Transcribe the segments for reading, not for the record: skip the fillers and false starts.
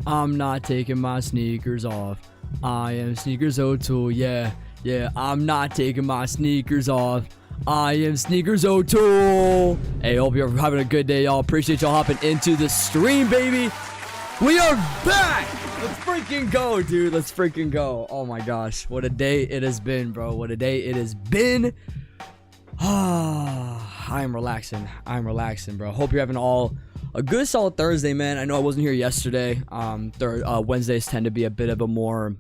I'm not taking my sneakers off. I am Sneakers O'Toole, yeah. I'm not taking my sneakers off. I am Sneakers O'Toole. Hey, hope you're having a good day, y'all. Appreciate y'all hopping into the stream, baby. We are back. Let's freaking go, dude. Let's freaking go. Oh my gosh, what a day it has been, bro. What a day it has been. I am relaxing, bro. Hope you're having all a good solid Thursday, man. I know I wasn't here yesterday. Wednesdays tend to be a bit of a more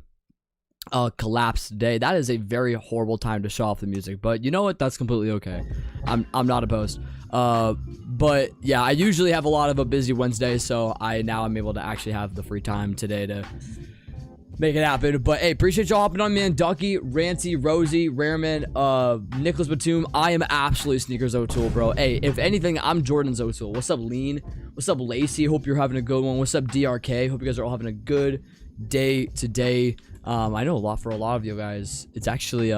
collapsed day. That is a very horrible time to show off the music, but you know what? That's completely okay. I'm not opposed. But yeah, I usually have a lot of a busy Wednesday, so I'm able to actually have the free time today to make it happen. But hey, appreciate y'all hopping on, man. Ducky, Rancy, Rosie, Rareman, Nicholas Batum. I am absolutely Sneakers O'Toole, bro. Hey, if anything, I'm Jordan's O'Toole. What's up, Lean? What's up, Lacey? Hope you're having a good one. What's up, DRK? Hope you guys are all having a good day today. I know for a lot of you guys, it's actually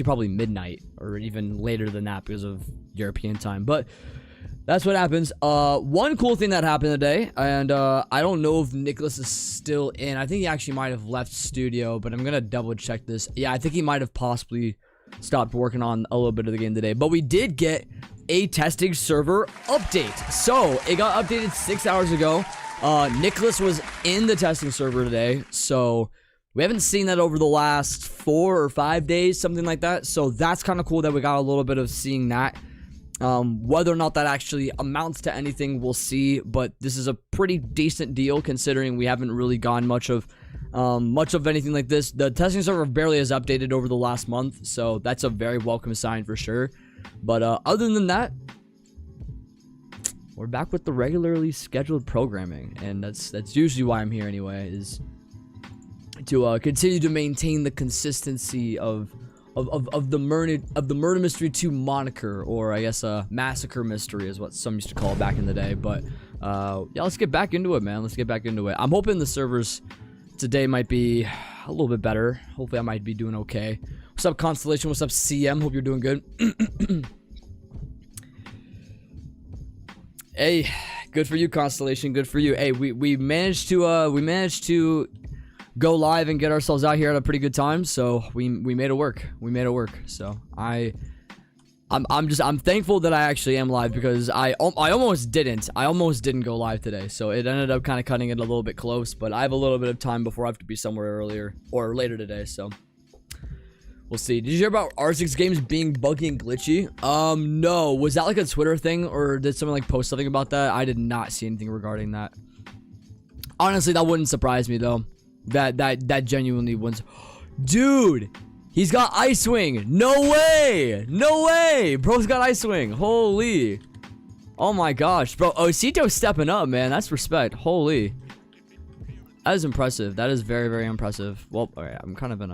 probably midnight or even later than that because of European time. But that's what happens. One cool thing that happened today, and I don't know if Nicholas is still in. I think he actually might have left studio, but I'm gonna double check this. Yeah, I think he might have possibly stopped working on a little bit of the game today. But we did get a testing server update. So it got updated 6 hours ago. Nicholas was in the testing server today, so we haven't seen that over the last 4 or 5 days, something like that. So that's kind of cool that we got a little bit of seeing that. Whether or not that actually amounts to anything, we'll see. But this is a pretty decent deal considering we haven't really gone much of anything like this. The testing server barely has updated over the last month, so that's a very welcome sign for sure. But other than that, we're back with the regularly scheduled programming, and that's usually why I'm here anyway, is to continue to maintain the consistency of the Murder Mystery 2 moniker, or I guess Massacre Mystery is what some used to call it back in the day. But yeah, let's get back into it, man. Let's get back into it. I'm hoping the servers today might be a little bit better. Hopefully I might be doing okay. What's up, Constellation? What's up, CM? Hope you're doing good. Hey, good for you, Constellation. Good for you. Hey, we managed to go live and get ourselves out here at a pretty good time, so we made it work. So I'm thankful that I actually am live, because I almost didn't go live today, so it ended up kind of cutting it a little bit close. But I have a little bit of time before I have to be somewhere earlier or later today, so we'll see. Did you hear about R6 games being buggy and glitchy? No. Was that like a Twitter thing, or did someone like post something about that? I did not see anything regarding that. Honestly, that wouldn't surprise me though. That genuinely wouldn't. Dude, he's got Ice Wing. No way. Bro's got Ice Wing. Holy. Oh my gosh, bro. Osito's stepping up, man. That's respect. Holy. That is impressive. That is very, very impressive. Well, all right. I'm kind of in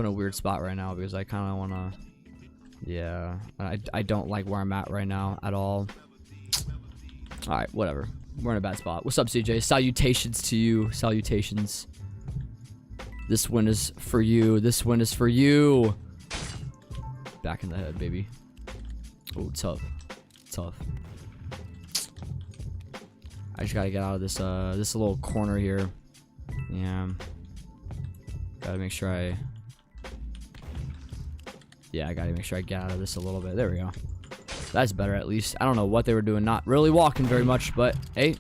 a weird spot right now, because I kind of want to. Yeah, I don't like where I'm at right now at all. All right, whatever. We're in a bad spot. What's up, CJ? Salutations to you. Salutations. This win is for you. This win is for you. Back in the head, baby. Oh, tough. I just gotta get out of this this little corner here. Yeah. Gotta make sure I gotta make sure I get out of this a little bit. There we go. That's better, at least. I don't know what they were doing. Not really walking very much, but hey.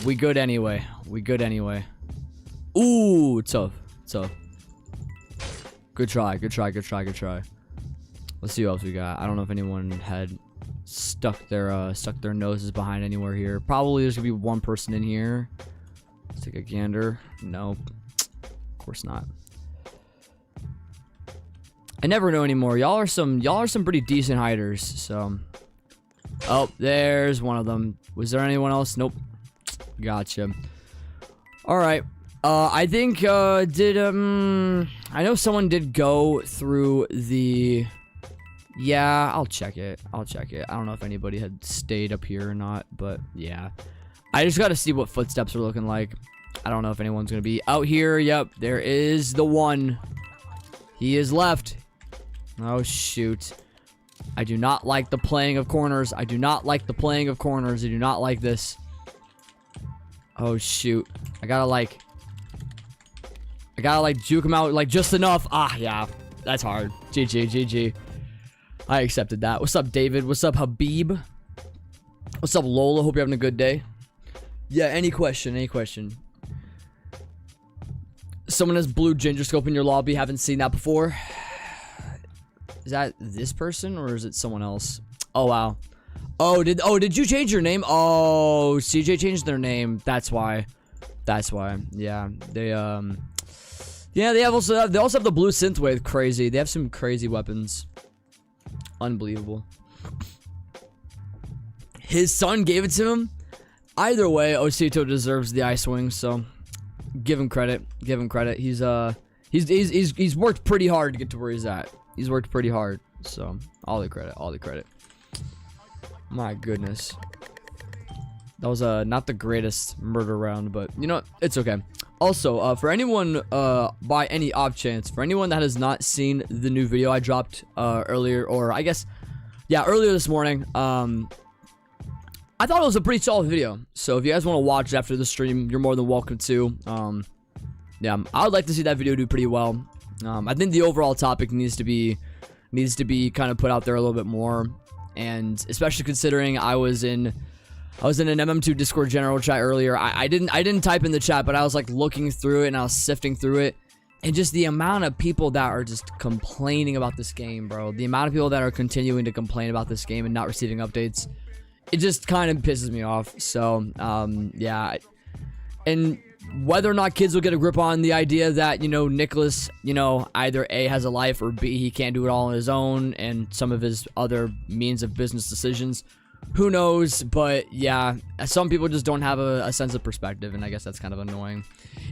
We good anyway. Ooh, tough. Good try. Let's see what else we got. I don't know if anyone had stuck their noses behind anywhere here. Probably there's gonna be one person in here. Let's take a gander. Nope. Of course not. I never know anymore. Y'all are some pretty decent hiders. So, oh, there's one of them. Was there anyone else? Nope. Gotcha. All right. I think I know someone did go through the. Yeah, I'll check it. I don't know if anybody had stayed up here or not, but yeah. I just got to see what footsteps are looking like. I don't know if anyone's gonna be out here. Yep, there is the one. He is left. Oh, shoot. I do not like the playing of corners. I do not like this. Oh, shoot. I gotta, like, juke him out, like, just enough. Ah, yeah. That's hard. GG, GG. I accepted that. What's up, David? What's up, Habib? What's up, Lola? Hope you're having a good day. Yeah, any question, any question. Someone has blue ginger scope in your lobby. Haven't seen that before. Is that this person or is it someone else? Oh, wow. Oh, did you change your name? Oh, CJ changed their name. That's why. That's why. Yeah, they yeah, they also have the blue synthwave. Crazy. They have some crazy weapons. Unbelievable. His son gave it to him. Either way, Osito deserves the ice wing, so give him credit. Give him credit. He's worked pretty hard to get to where he's at. He's worked pretty hard, so all the credit, all the credit. My goodness. That was not the greatest murder round, but you know what? It's okay. Also, for anyone by any off chance, for anyone that has not seen the new video I dropped earlier, or I guess yeah, earlier this morning, I thought it was a pretty solid video. So if you guys want to watch it after the stream, you're more than welcome to. Yeah, I would like to see that video do pretty well. I think the overall topic needs to be kind of put out there a little bit more, and especially considering I was in an MM2 Discord general chat earlier. I didn't type in the chat, but I was like looking through it and I was sifting through it, and just the amount of people that are just complaining about this game, bro. The amount of people that are continuing to complain about this game and not receiving updates, it just kind of pisses me off. So yeah, and whether or not kids will get a grip on the idea that, you know, Nicholas, you know, either A, has a life, or B, he can't do it all on his own, and some of his other means of business decisions, who knows? But yeah, some people just don't have a sense of perspective, and I guess that's kind of annoying.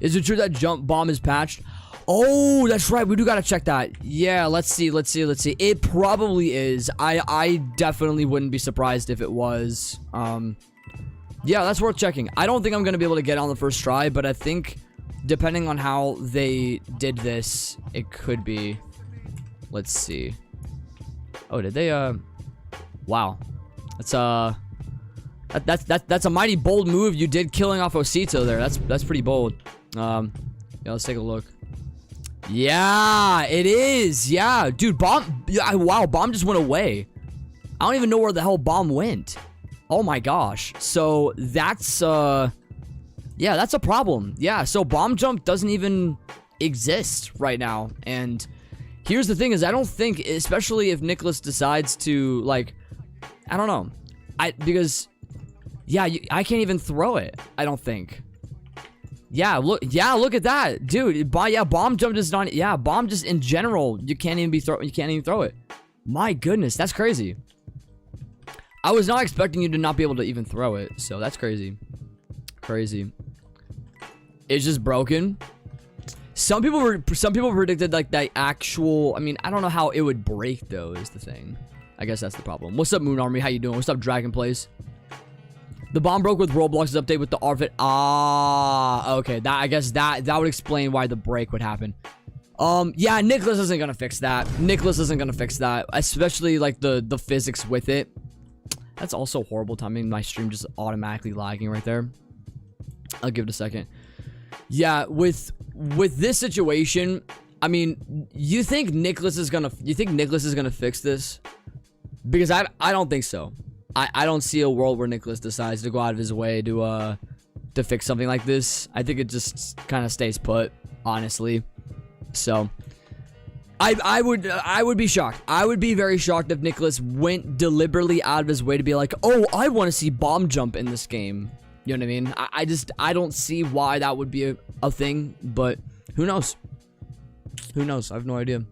Is it true that jump bomb is patched? Oh, that's right, we do gotta check that. Yeah, let's see. It probably is. I definitely wouldn't be surprised if it was. Yeah, that's worth checking. I don't think I'm gonna be able to get on the first try, but I think depending on how they did this, it could be. Let's see. Oh, did they wow. That's a mighty bold move you did, killing off Osito there. That's pretty bold. Yeah, let's take a look. Yeah, it is. Yeah, dude, bomb. Yeah, wow, bomb just went away. I don't even know where the hell bomb went. Oh my gosh. So that's yeah, that's a problem. Yeah, so bomb jump doesn't even exist right now. And here's the thing is, I don't think, especially if Nicholas decides to, like, I don't know, because yeah, I can't even throw it, I don't think. Yeah, look at that, dude. Yeah, bomb jump is not. Yeah, bomb just in general, you can't even throw it. My goodness, that's crazy. I was not expecting you to not be able to even throw it, so that's crazy. Crazy. It's just broken. Some people predicted like that actual. I mean, I don't know how it would break though. Is the thing. I guess that's the problem. What's up, Moon Army? How you doing? What's up, Dragon Plays? The bomb broke with Roblox's update with the RFID. Ah, okay. I guess that would explain why the break would happen. Yeah, Nicholas isn't gonna fix that. Nicholas isn't gonna fix that, especially like the physics with it. That's also horrible timing. My stream just automatically lagging right there. I'll give it a second. Yeah, with this situation, I mean, you think Nicholas is gonna fix this? Because I don't think so. I don't see a world where Nicholas decides to go out of his way to fix something like this. I think it just kind of stays put, honestly. So I would be shocked. I would be very shocked if Nicholas went deliberately out of his way to be like, oh, I want to see bomb jump in this game. You know what I mean? I don't see why that would be a thing, but who knows? Who knows? I have no idea.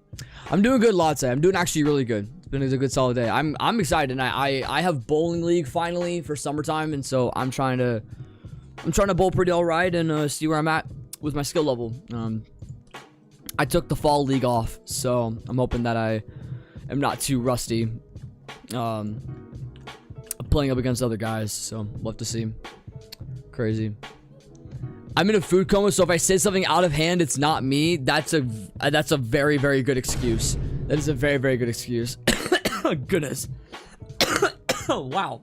I'm doing good, Lotse. I'm doing actually really good. It's been a good solid day. I'm excited, and I have bowling league finally for summertime, and so I'm trying to bowl pretty all right and see where I'm at with my skill level. I took the fall league off, so I'm hoping that I am not too rusty. Playing up against other guys, so we'll have to see. Crazy. I'm in a food coma, so if I say something out of hand, it's not me. That's a very, very good excuse. That is a very, very good excuse. Goodness. Oh, wow.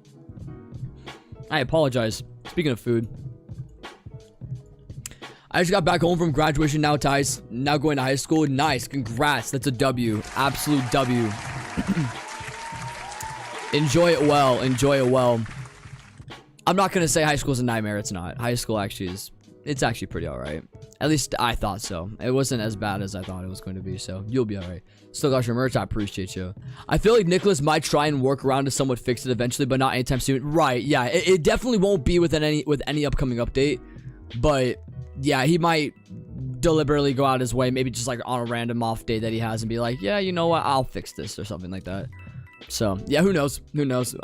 I apologize. Speaking of food. I just got back home from graduation now, Tice. Now going to high school. Nice. Congrats. That's a W. Absolute W. Enjoy it well. Enjoy it well. I'm not going to say high school's a nightmare. It's not. High school actually is... It's actually pretty alright. At least I thought so. It wasn't as bad as I thought it was going to be, so you'll be alright. Still got your merch. I appreciate you. I feel like Nicholas might try and work around to somewhat fix it eventually, but not anytime soon. Right, yeah. It definitely won't be with any upcoming update. But, yeah, he might deliberately go out his way, maybe just like on a random off day that he has and be like, yeah, you know what? I'll fix this or something like that. So, yeah, who knows? Who knows?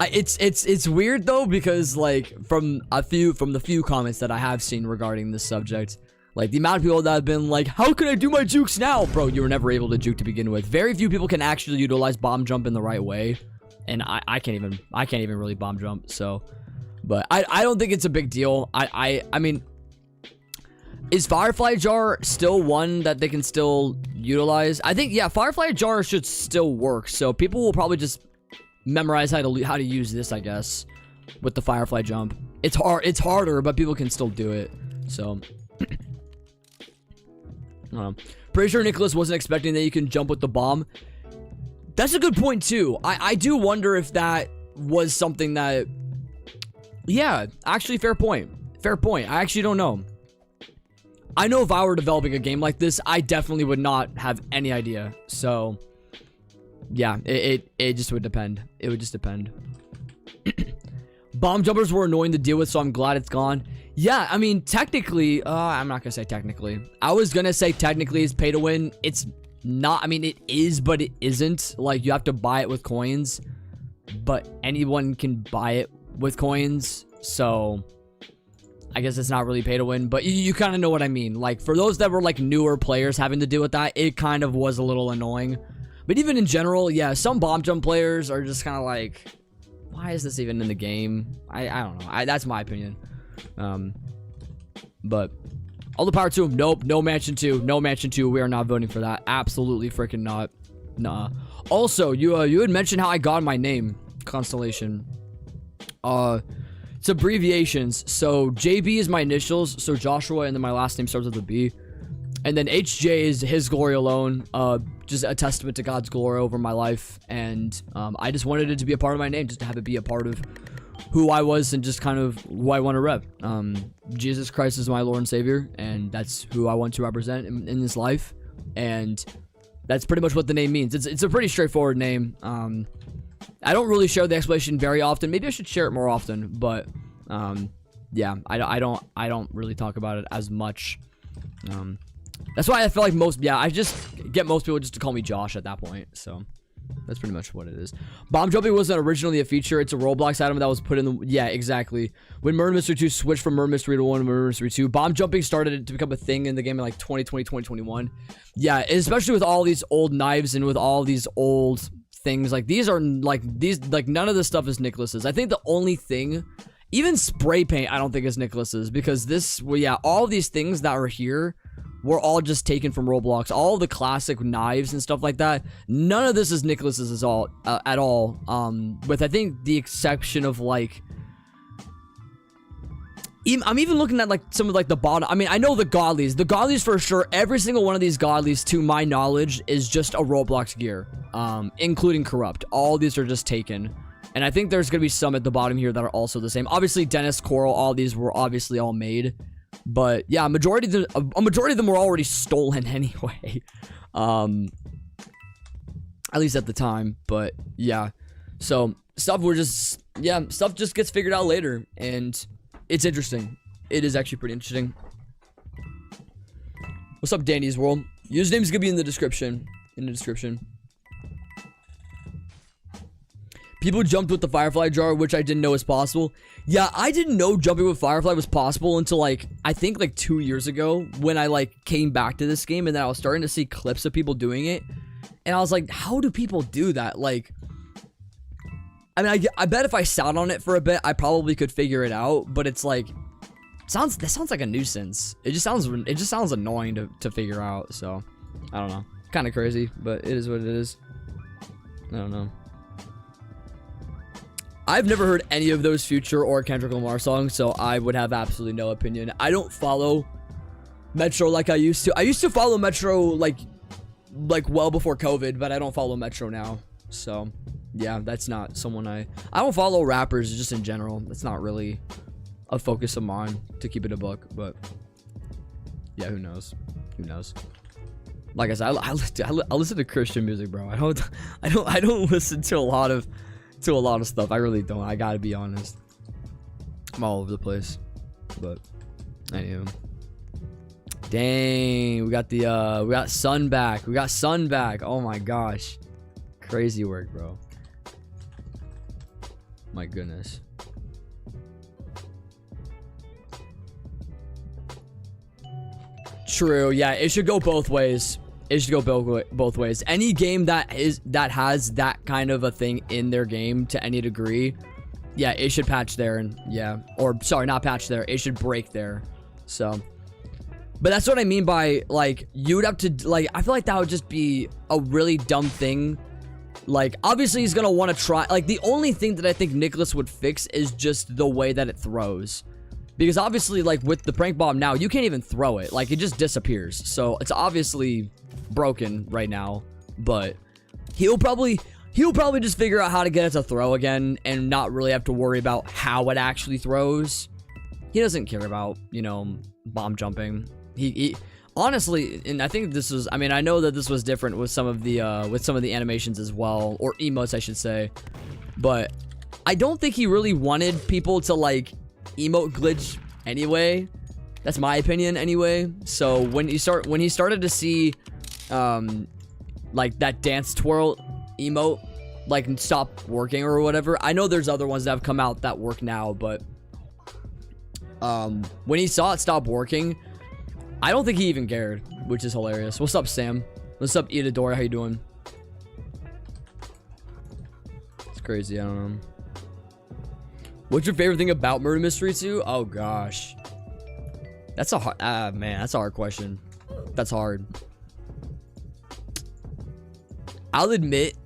It's weird though, because like from the few comments that I have seen regarding this subject, like the amount of people that have been like, how can I do my jukes now? Bro, you were never able to juke to begin with. Very few people can actually utilize bomb jump in the right way, and I can't even really bomb jump. So, but I don't think it's a big deal. I mean, is Firefly Jar still one that they can still utilize? I think, yeah, Firefly Jar should still work. So people will probably just memorize how to use this, I guess, with the Firefly jump. It's harder, but people can still do it. So pretty sure Nicholas wasn't expecting that you can jump with the bomb. That's a good point too. I do wonder if that was something that, yeah, actually, fair point. I actually don't know. I know if I were developing a game like this, I definitely would not have any idea. So yeah, it just would depend. It would just depend. Bomb jumpers were annoying to deal with, so I'm glad it's gone. Yeah, I mean, technically, I'm not gonna say technically. I was gonna say technically it's pay to win. It's not. I mean, it is, but it isn't. Like, you have to buy it with coins, but anyone can buy it with coins. So I guess it's not really pay to win, but you kind of know what I mean. Like, for those that were like newer players having to deal with that, it kind of was a little annoying. But even in general, yeah, some bomb jump players are just kind of like, why is this even in the game? I don't know. That's my opinion. But all the power to him. Nope, no Mansion 2. No Mansion 2. We are not voting for that. Absolutely freaking not. Nah. Also, you had mentioned how I got my name, Constellation. It's abbreviations. So JB is my initials, so Joshua, and then my last name starts with a B. And then HJ is his glory alone, just a testament to God's glory over my life. And I just wanted it to be a part of my name, just to have it be a part of who I was and just kind of who I want to rep. Jesus Christ is my Lord and Savior, and that's who I want to represent in this life. And that's pretty much what the name means. It's a pretty straightforward name. I don't really share the explanation very often. Maybe I should share it more often, but yeah, I don't really talk about it as much. That's why I feel like I just get most people just to call me Josh at that point. So that's pretty much what it is. Bomb jumping wasn't originally a feature. It's a Roblox item that was put in the... Yeah, exactly. When Murder Mystery 2 switched from Murder Mystery 1 to Murder Mystery 2, bomb jumping started to become a thing in the game in like 2020, 2021. Yeah, especially with all these old knives and with all these old things. Like, these are like... none of this stuff is Nicholas's. I think the only thing... Even spray paint, I don't think is Nicholas's. Because this... Well, yeah, all these things that are here... We're all just taken from Roblox. All the classic knives and stuff like that. None of this is Nicholas's at all. With I think the exception of like, I'm even looking at like some of like the bottom. I mean, I know the godlies. The godlies for sure. Every single one of these godlies, to my knowledge, is just a Roblox gear, including corrupt. All these are just taken. And I think there's gonna be some at the bottom here that are also the same. Obviously, Dennis, Coral, all these were obviously all made. But yeah, a majority of them were already stolen anyway. At least at the time. But yeah, so stuff just gets figured out later, and it's interesting. It is actually pretty interesting. What's up, Danny's World? Username's gonna be in the description. People jumped with the Firefly jar, which I didn't know was possible. Yeah, I didn't know jumping with Firefly was possible until like, I think like 2 years ago when I like came back to this game, and then I was starting to see clips of people doing it. And I was like, how do people do that? Like, I mean, I bet if I sat on it for a bit, I probably could figure it out. But it's like, that sounds like a nuisance. It just sounds annoying to figure out. So, I don't know. Kind of crazy, but it is what it is. I don't know. I've never heard any of those Future or Kendrick Lamar songs, so I would have absolutely no opinion. I don't follow Metro like I used to. I used to follow Metro like well before COVID, but I don't follow Metro now. So yeah, that's not someone I don't follow rappers just in general. That's not really a focus of mine, to keep it a buck. But yeah, who knows? Who knows? Like I said, I listen to Christian music, bro. I don't listen to a lot of stuff. I really don't. I gotta be honest. I'm all over the place. But anyway. Dang, we got Sun back. We got Sun back. Oh my gosh. Crazy work, bro. My goodness. True. Yeah, it should go both ways. It should go both ways. Any game that has that kind of a thing in their game to any degree, yeah, it should patch there. And yeah, or sorry, not patch there. It should break there. So, but that's what I mean by, like, you'd have to, like, I feel like that would just be a really dumb thing. Like, obviously he's gonna want to try, like, the only thing that I think Nicholas would fix is just the way that it throws. Because obviously, like, with the prank bomb now, you can't even throw it. Like, it just disappears. So it's obviously broken right now. But he'll probably just figure out how to get it to throw again and not really have to worry about how it actually throws. He doesn't care about, you know, bomb jumping. He honestly, and I think this was, I mean, I know that this was different with some of the animations as well, or emotes, I should say. But I don't think he really wanted people to, like, emote glitch anyway. That's my opinion anyway. So when he started to see like that dance twirl emote like stop working or whatever, I know there's other ones that have come out that work now, but when he saw it stop working, I don't think he even cared, which is hilarious. What's up, Sam? What's up, Itadora? How you doing? It's crazy. I don't know. What's your favorite thing about Murder Mystery 2? Oh gosh, that's a hard, man, that's a hard question. That's hard. I'll admit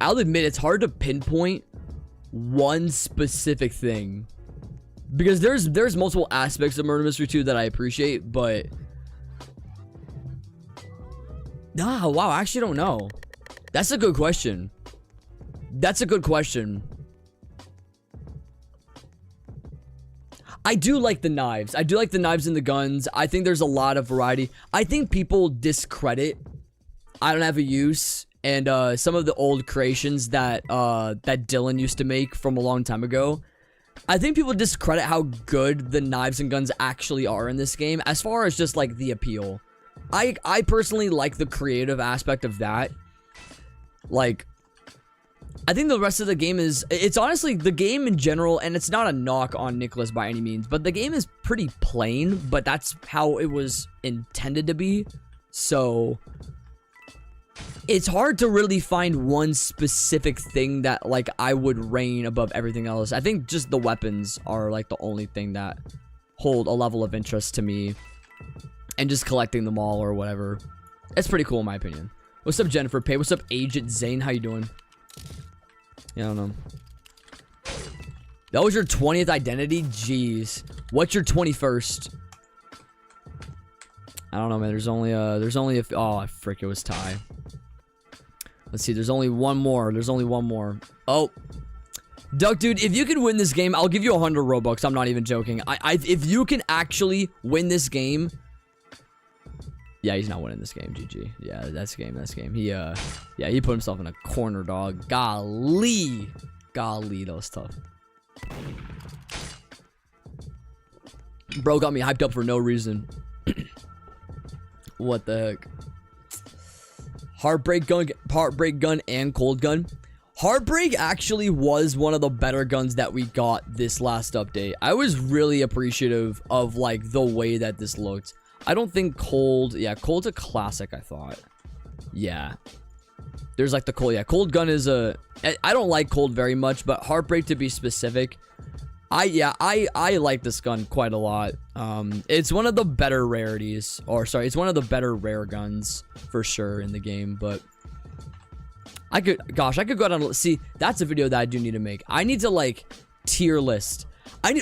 it's hard to pinpoint one specific thing, because there's multiple aspects of Murder Mystery 2 that I appreciate, but wow, I actually don't know. That's a good question. That's a good question. I do like the knives. I do like the knives and the guns. I think there's a lot of variety. I think people discredit I Don't Have a Use and some of the old creations that that Dylan used to make from a long time ago. I think people discredit how good the knives and guns actually are in this game, as far as just like the appeal. I personally like the creative aspect of that. Like, I think the rest of the game is, it's honestly the game in general, and it's not a knock on Nicholas by any means, but the game is pretty plain, but that's how it was intended to be. So it's hard to really find one specific thing that, like, I would reign above everything else. I think just the weapons are like the only thing that hold a level of interest to me, and just collecting them all or whatever. It's pretty cool in my opinion. What's up, Jennifer Pay? What's up, Agent Zane? How you doing? Yeah, I don't know. That was your 20th identity? Jeez. What's your 21st? I don't know, man. There's only a, oh, frick, it was tie. Let's see. There's only one more. There's only one more. Oh. Duck, dude, if you can win this game, I'll give you 100 Robux. I'm not even joking. If you can actually win this game. Yeah, he's not winning this game. GG. Yeah, that's game. That's game. Yeah, he put himself in a corner, dog. Golly. Golly, that was tough. Bro got me hyped up for no reason. What the heck? Heartbreak gun and cold gun. Heartbreak actually was one of the better guns that we got this last update. I was really appreciative of, like, the way that this looked. I don't think cold, yeah, cold's a classic, I thought. Yeah. There's like the cold, yeah, cold gun is a, I don't like cold very much, but heartbreak, to be specific, I like this gun quite a lot. It's one of the better rarities, or sorry, it's one of the better rare guns for sure in the game, but I could go down. See, that's a video that I do need to make. I need to like tier list.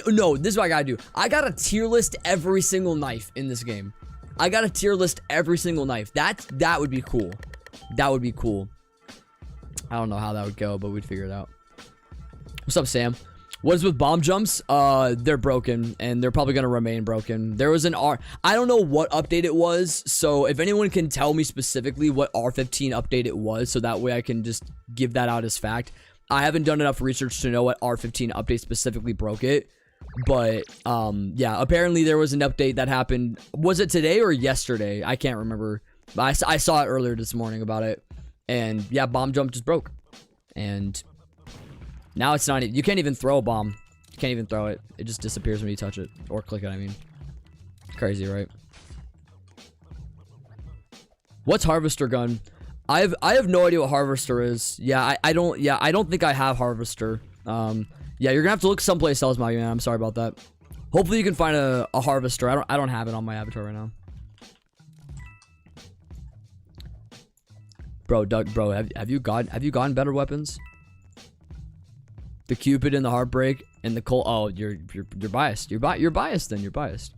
No, this is what I gotta do. I gotta tier list every single knife in this game. I gotta tier list every single knife. That would be cool. That would be cool. I don't know how that would go, but we'd figure it out. What's up, Sam? What is with bomb jumps? They're broken, and they're probably gonna remain broken. There was an I don't know what update it was, so if anyone can tell me specifically what R15 update it was, so that way I can just give that out as fact. I haven't done enough research to know what R15 update specifically broke it, but yeah, apparently there was an update that happened. Was it today or yesterday? I can't remember, but I saw it earlier this morning about it, and yeah, bomb jump just broke, and now it's not. You can't even throw a bomb. You can't even throw it. It just disappears when you touch it or click it. I mean, crazy, right? What's harvester gun? I have no idea what harvester is. Yeah, I don't think I have harvester. Yeah, you're gonna have to look someplace else, my man. I'm sorry about that. Hopefully you can find a harvester. I don't have it on my avatar right now. Bro, Doug, bro, have you gotten better weapons? The Cupid and the Heartbreak and the Colt. Oh, you're biased. You're biased then. You're biased.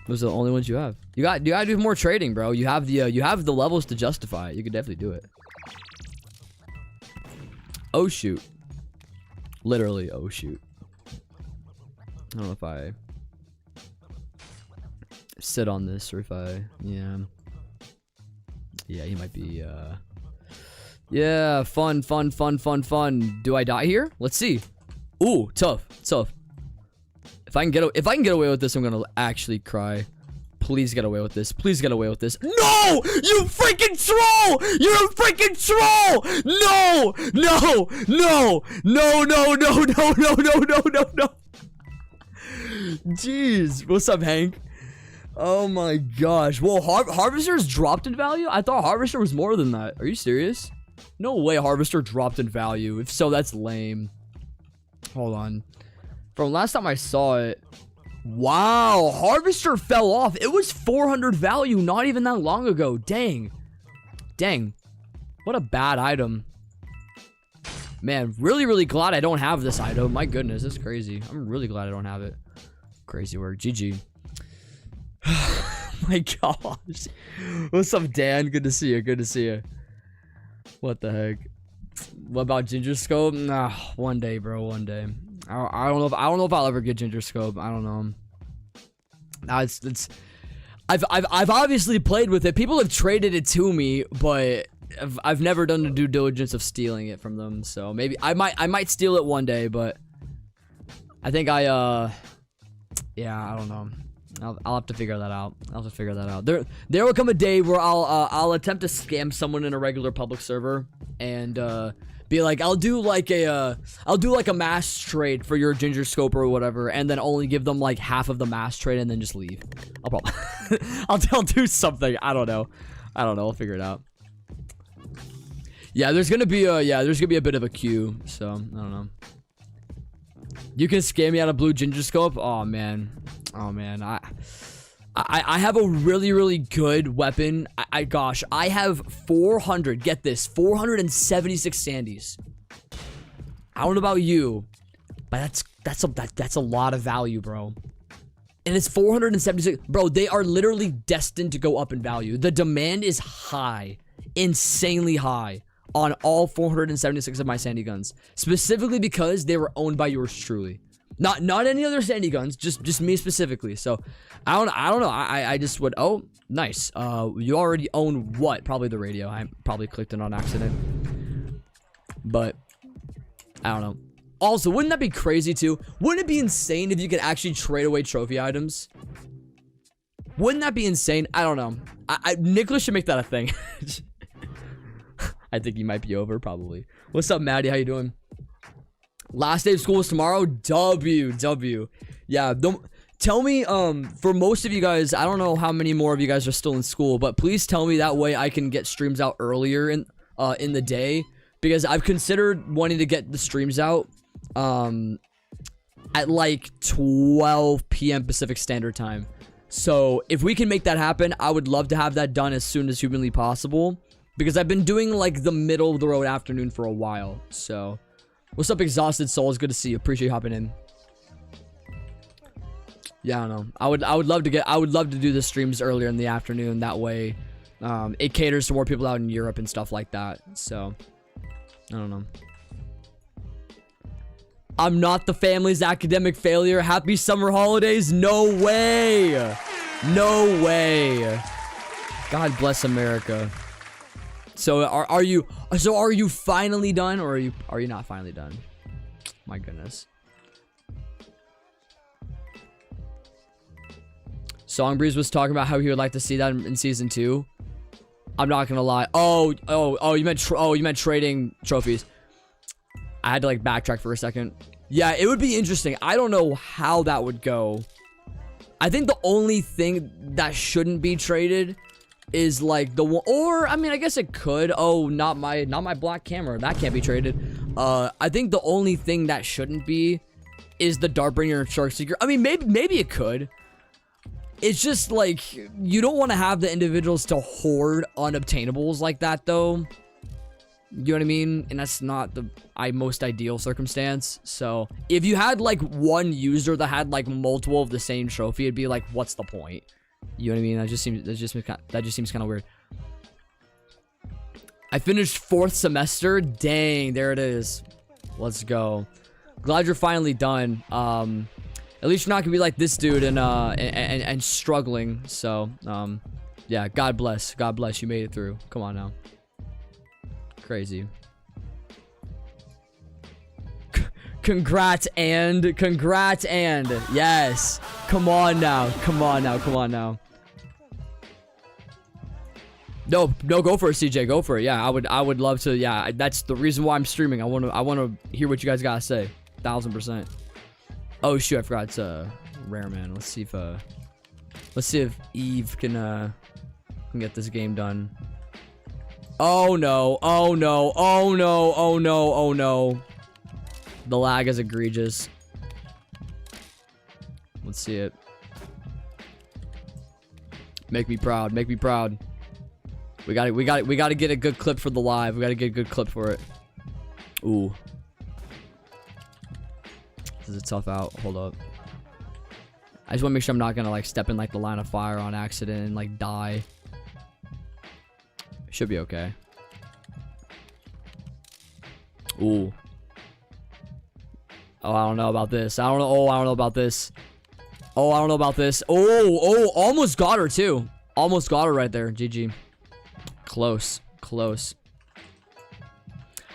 Those are the only ones you have. You gotta do more trading, bro. You have the levels to justify it. You could definitely do it. Oh shoot. Literally, oh shoot. I don't know if I sit on this or if I yeah, he might be yeah, fun. Do I die here? Let's see. Ooh, tough. If I can get away with this, I'm gonna actually cry. Please get away with this. Please get away with this. No! You freaking troll! You're a freaking troll! No! Jeez. What's up, Hank? Oh my gosh. Well, Harvester's dropped in value? I thought Harvester was more than that. Are you serious? No way Harvester dropped in value. If so, that's lame. Hold on. From last time I saw it. Wow, Harvester fell off. It was 400 value not even that long ago. Dang. What a bad item. Man, really glad I don't have this item. My goodness, that's crazy. I'm really glad I don't have it. Crazy work. GG. My gosh. What's up, Dan? Good to see you. What the heck? What about Ginger Scope? Nah, one day, bro. One day. I don't know if I'll ever get Ginger Scope. I don't know. I've obviously played with it. People have traded it to me, but I've never done the due diligence of stealing it from them. So maybe I might steal it one day, but I think yeah, I don't know. I'll have to figure that out. There will come a day where I'll attempt to scam someone in a regular public server and be like, I'll do like a mass trade for your Ginger Scope or whatever, and then only give them like half of the mass trade and then just leave. I'll probably I'll do something. I don't know. I'll figure it out. Yeah, there's gonna be a bit of a queue, so I don't know. You can scam me out of blue Ginger Scope. Oh man. I have a really good weapon. Gosh, I have 400. Get this, 476 Sandys. I don't know about you, but that's a lot of value, bro. And it's 476, bro. They are literally destined to go up in value. The demand is high, insanely high, on all 476 of my Sandy guns, specifically because they were owned by yours truly. Not any other Sandy guns, just me specifically. So I don't know. I just would. Oh, nice. You already own what? Probably the radio. I probably clicked it on accident. But I don't know. Also, wouldn't that be crazy too? Wouldn't it be insane if you could actually trade away trophy items? Wouldn't that be insane? I don't know. Nicholas should make that a thing. I think he might be over, probably. What's up, Maddie? How you doing? Last day of school is tomorrow. W. Yeah, don't tell me. For most of you guys, I don't know how many more of you guys are still in school, but please tell me, that way I can get streams out earlier in the day, because I've considered wanting to get the streams out at like 12 p.m. Pacific Standard Time. So if we can make that happen, I would love to have that done as soon as humanly possible. because I've been doing like the middle of the road afternoon for a while. So, what's up, Exhausted Souls? Good to see you. Appreciate you hopping in. Yeah, I don't know. I would love to do the streams earlier in the afternoon. That way, it caters to more people out in Europe and stuff like that. So, I don't know. I'm not the family's academic failure. Happy summer holidays? No way. No way. God bless America. So are you finally done, or are you not finally done? My goodness. Songbreeze was talking about how he would like to see that in season 2. I'm not gonna lie. Oh, you meant trading trophies. I had to like backtrack for a second. Yeah, it would be interesting. I don't know how that would go. I think the only thing that shouldn't be traded is like the one, or I mean, I guess it could. Oh, not my black camera. That can't be traded. I think the only thing that shouldn't be is the Dartbringer and Shark Seeker. I mean, maybe it could. It's just like you don't want to have the individuals to hoard unobtainables like that, though. You know what I mean? And that's not the most ideal circumstance. So if you had like one user that had like multiple of the same trophy, it'd be like, what's the point? You know what I mean? That just seems kind of weird. I finished 4th semester. Dang, there it is. Let's go. Glad you're finally done. At least you're not gonna be like this dude and struggling. So yeah, God bless. God bless. You made it through. Come on now. Crazy. Congrats and yes. Come on now. No, go for it, CJ. Go for it. Yeah, I would love to. Yeah, that's the reason why I'm streaming. I want to hear what you guys gotta say. 1000%. Oh shoot, I forgot it's rare man. Let's see if Eve can get this game done. Oh no. The lag is egregious. Let's see it. Make me proud. We gotta get a good clip for the live. We gotta get a good clip for it. Ooh. This is a tough out. Hold up. I just want to make sure I'm not gonna like step in like the line of fire on accident and like die. Should be okay. Ooh. Oh, I don't know about this. I don't know about this. Oh, almost got her too. Almost got her right there. GG. Close.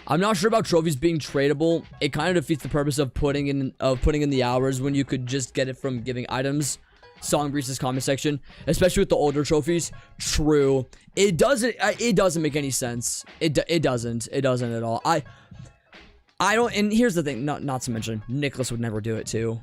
I'm not sure about trophies being tradable. It kind of defeats the purpose of putting in the hours when you could just get it from giving items. Songbreeze's comment section, especially with the older trophies. True. It doesn't make any sense. It doesn't at all. I don't, and here's the thing, not to mention Nicholas would never do it too.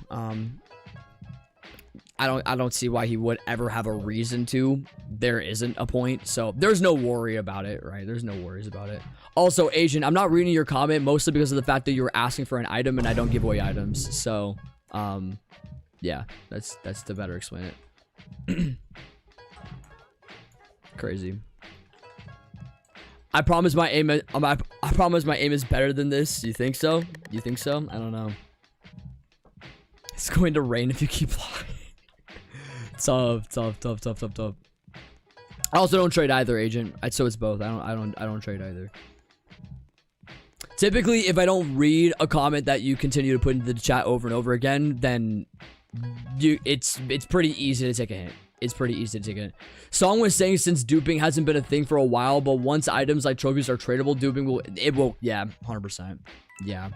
I don't see why he would ever have a reason to. There isn't a point, so there's no worry about it, right? There's no worries about it. Also, Asian, I'm not reading your comment mostly because of the fact that you were asking for an item and I don't give away items. So, yeah, that's to better explain it. Crazy. I promise my aim is better than this. You think so? I don't know. It's going to rain if you keep lying. Tough. I also don't trade either, Agent. So it's both. I don't trade either. Typically, if I don't read a comment that you continue to put into the chat over and over again, then it's pretty easy to take a hint. Song was saying since duping hasn't been a thing for a while, but once items like trophies are tradable, duping will yeah, 100%. Yeah.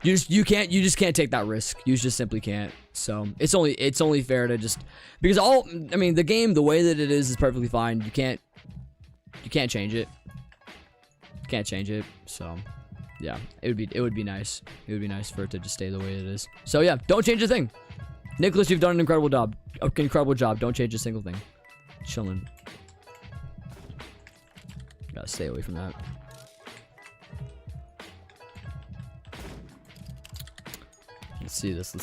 You just can't take that risk. You just simply can't. So it's only fair to just, because I mean the game the way that it is perfectly fine. You can't change it. So yeah, it would be nice. It would be nice for it to just stay the way it is. So yeah, don't change a thing. Nicholas, you've done an incredible job. Don't change a single thing. Chilling. Gotta stay away from that. Let's see this.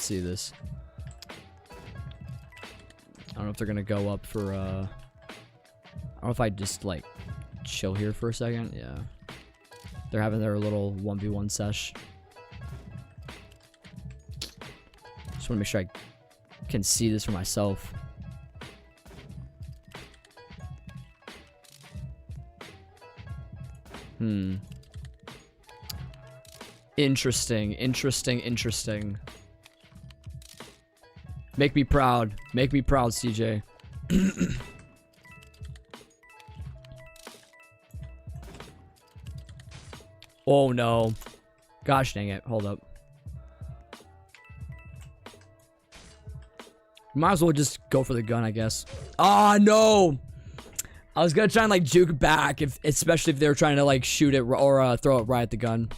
I don't know if they're gonna go up for I don't know if I just like chill here for a second. Yeah. They're having their little 1v1 sesh. Just want to make sure I can see this for myself. Interesting, interesting, interesting. Make me proud. Make me proud, CJ. Oh no. Gosh dang it. Hold up. Might as well just go for the gun, I guess. Ah, no. I was gonna try and like juke back, especially if they were trying to like shoot it or throw it right at the gun.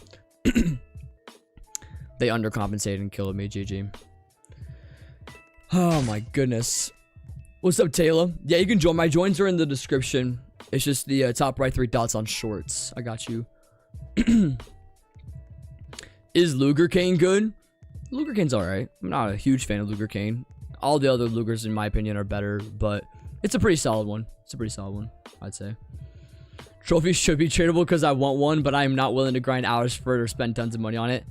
They undercompensated and killed me. GG. Oh my goodness. What's up, Taylor? Yeah, you can join. My joins are in the description. It's just the top right 3 dots on shorts. I got you. Is Luger Cane good? Luger Cane's alright. I'm not a huge fan of Luger Cane. All the other Lugers, in my opinion, are better, but it's a pretty solid one. It's a pretty solid one, I'd say. Trophies should be tradable because I want one, but I am not willing to grind hours for it or spend tons of money on it.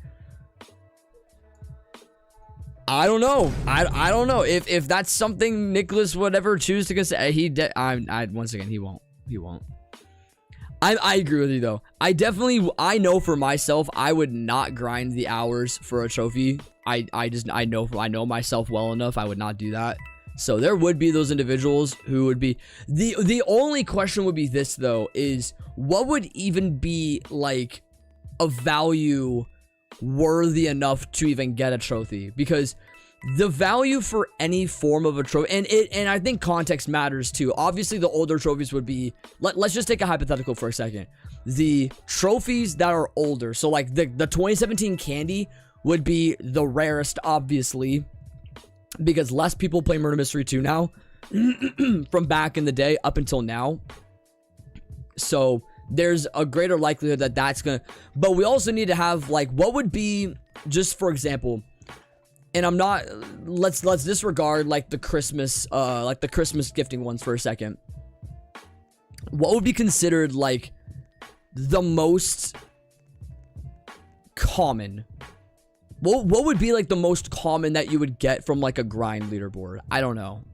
I don't know. I don't know if that's something Nicholas would ever choose to consider. Once again, he won't. He won't. I agree with you though. I know for myself, I would not grind the hours for a trophy. I know myself well enough. I would not do that. So there would be those individuals who would be the only question would be this though, is what would even be like a value worthy enough to even get a trophy? Because the value for any form of a trophy, and I think context matters too. Obviously the older trophies would be, let's just take a hypothetical for a second. The trophies that are older, so like the 2017 candy would be the rarest, obviously, because less people play Murder Mystery 2 now from back in the day up until now. So there's a greater likelihood that that's gonna, but we also need to have like, what would be, just for example, and I'm not, let's disregard like the Christmas gifting ones for a second. What would be considered like the most common? What would be like the most common that you would get from like a grind leaderboard? I don't know.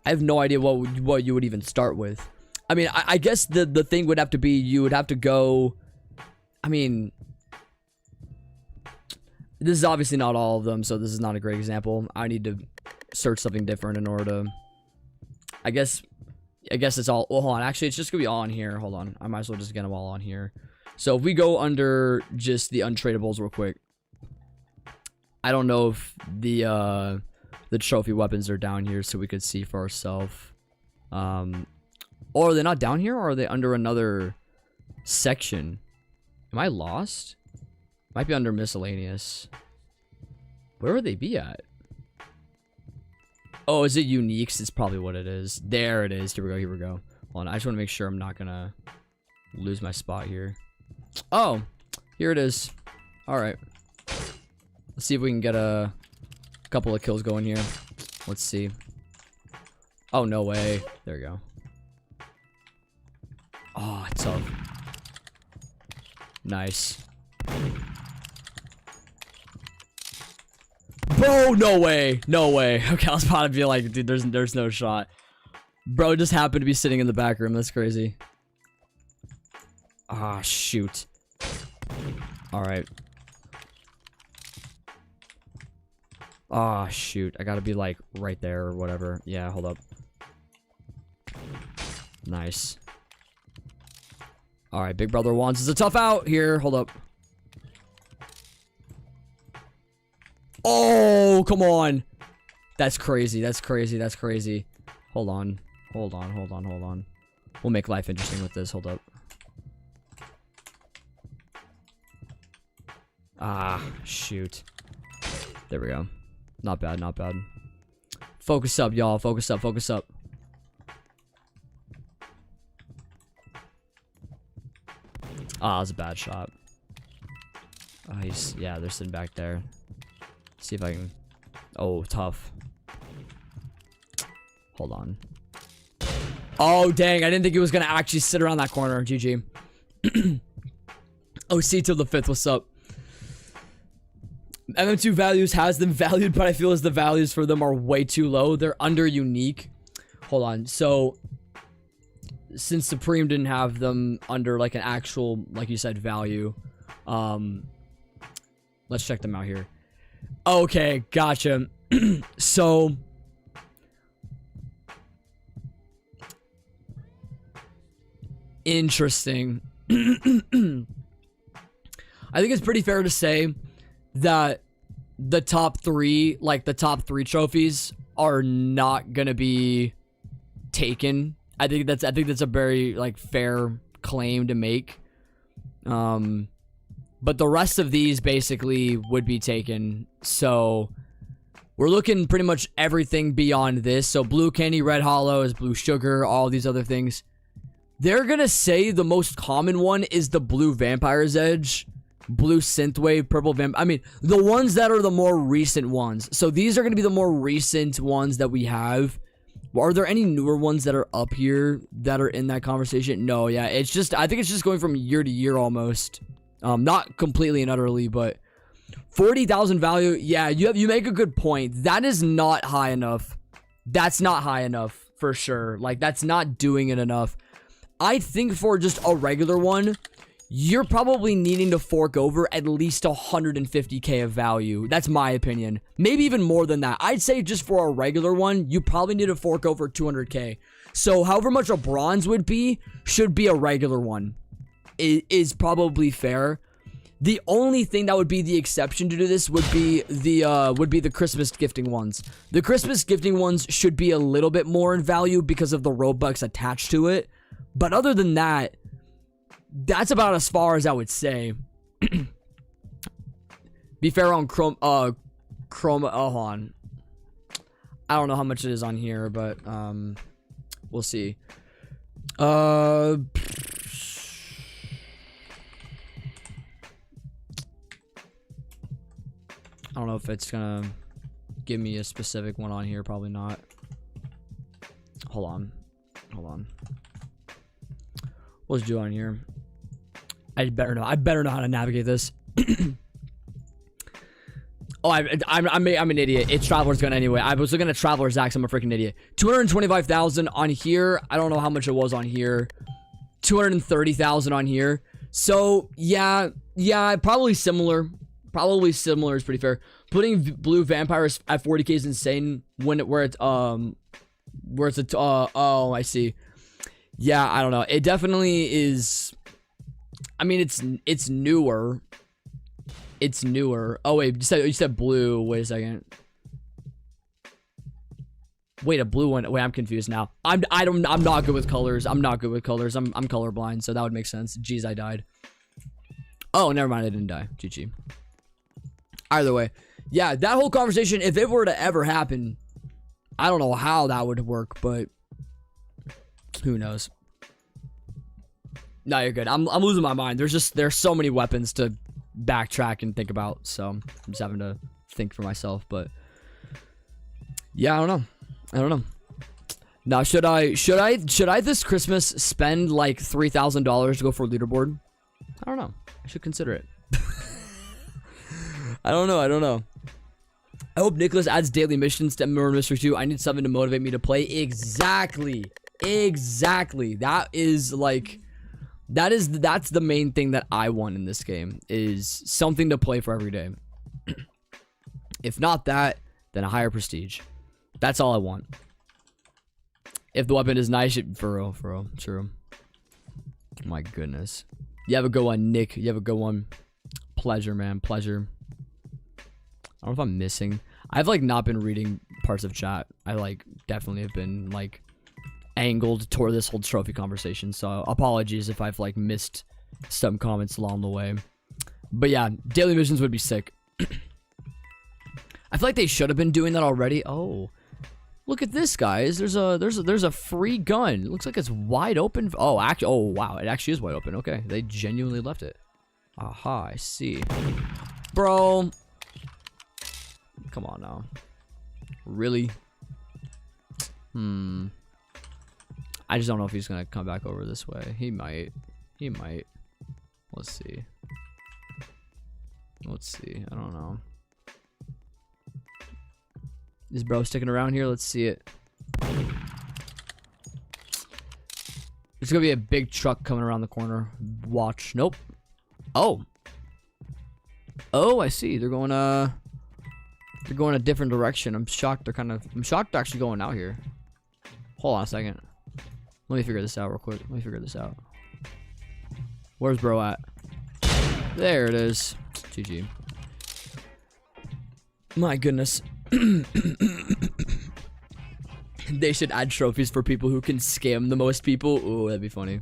I have no idea what you would even start with. I mean, I guess the thing would have to be, you would have to go, I mean, this is obviously not all of them, so this is not a great example. I need to search something different in order to, I guess it's all, well, hold on, actually it's just gonna be all on here. Hold on, I might as well just get them all on here. So if we go under just the untradables real quick, I don't know if the trophy weapons are down here so we could see for ourselves. Or are they not down here, or are they under another section? Am I lost? Might be under miscellaneous. Where would they be at? Oh, is it uniques? It's probably what it is. There it is. Here we go. Here we go. Hold on. I just want to make sure I'm not gonna lose my spot here. Oh, here it is. All right. Let's see if we can get a couple of kills going here. Let's see. Oh, no way. There we go. Oh, it's tough. Nice. Bro, no way. No way. Okay, I was about to be like, dude, there's no shot. Bro just happened to be sitting in the back room. That's crazy. Ah, shoot. Alright. Ah, shoot. I gotta be like right there or whatever. Yeah, hold up. Nice. Alright, Big Brother wants is a tough out here. Hold up. Oh, come on. That's crazy. That's crazy. That's crazy. Hold on. Hold on. Hold on. Hold on. We'll make life interesting with this. Hold up. Ah, shoot. There we go. Not bad. Not bad. Focus up, y'all. Focus up. Focus up. Ah, that was a bad shot. Oh, yeah, they're sitting back there. See if I can. Oh, tough. Hold on. Oh, dang. I didn't think he was going to actually sit around that corner. GG. OC till the 5th. What's up? MM2 values has them valued, but I feel as the values for them are way too low. They're under unique. Hold on. So, since Supreme didn't have them under like an actual, like you said, value, let's check them out here. Okay, gotcha. So, interesting. I think it's pretty fair to say that the top 3, like the top 3 trophies, are not gonna be taken. I think that's a very like fair claim to make. But the rest of these basically would be taken. So we're looking pretty much everything beyond this. So blue candy, red hollows, blue sugar, all these other things. They're gonna say the most common one is the blue vampire's edge, blue synthwave, purple vamp. I mean, the ones that are the more recent ones. So these are gonna be the more recent ones that we have. Are there any newer ones that are up here that are in that conversation? No, yeah. It's just, I think it's just going from year to year almost. Not completely and utterly, but 40,000 value. Yeah, you make a good point. That is not high enough. That's not high enough for sure. Like, that's not doing it enough. I think for just a regular one, you're probably needing to fork over at least 150k of value. That's my opinion. Maybe even more than that. I'd say just for a regular one, you probably need to fork over 200k. So however much a bronze would be, should be a regular one. It is probably fair. The only thing that would be the exception to this would be the Christmas gifting ones. The Christmas gifting ones should be a little bit more in value because of the Robux attached to it. But other than that, that's about as far as I would say. Be fair on Chrome, oh, hold on. I don't know how much it is on here, but, we'll see. I don't know if it's gonna give me a specific one on here. Probably not. Hold on. What's due on here? I better know how to navigate this. Oh, I'm an idiot. It's Traveler's Gun anyway. I was looking at Traveler's Axe. I'm a freaking idiot. 225,000 on here. I don't know how much it was on here. 230,000 on here. So yeah, probably similar. Probably similar is pretty fair. Putting blue vampires at 40k is insane. Where it's oh, I see. Yeah, I don't know. It definitely is. I mean, it's newer. It's newer. Oh wait, you said blue. Wait a second. Wait, a blue one. Wait, I'm confused now. I'm not good with colors. I'm colorblind, so that would make sense. Jeez, I died. Oh, never mind. I didn't die. GG. Either way, yeah, that whole conversation, if it were to ever happen, I don't know how that would work, but who knows? No, you're good. I'm losing my mind. There's so many weapons to backtrack and think about, so I'm just having to think for myself. But yeah, I don't know. Now, should I this Christmas spend like $3,000 to go for a leaderboard? I don't know. I should consider it. I don't know. I hope Nicholas adds daily missions to Murder Mystery 2. I need something to motivate me to play. Exactly. That is like, that's the main thing that I want in this game, is something to play for every day. If not that, then a higher prestige. That's all I want. If the weapon is nice, for real, true. My goodness. You have a good one, Nick. You have a good one. Pleasure, man. Pleasure. I don't know if I'm missing. I've like not been reading parts of chat. I like definitely have been like angled toward this whole trophy conversation. So apologies if I've like missed some comments along the way. But yeah, daily missions would be sick. I feel like they should have been doing that already. Oh, look at this, guys. There's a free gun. It looks like it's wide open. Oh, actually, oh wow, it actually is wide open. Okay, they genuinely left it. Aha, I see. Bro, come on now. Really? I just don't know if he's gonna come back over this way. He might. He might. Let's see. Let's see. I don't know. Is bro sticking around here? Let's see it. There's gonna be a big truck coming around the corner. Watch. Nope. Oh. Oh, I see. They're going a different direction. I'm shocked I'm shocked they're actually going out here. Hold on a second. Let me figure this out real quick. Let me figure this out. Where's bro at? There it is. GG. My goodness. They should add trophies for people who can scam the most people. Ooh, that'd be funny.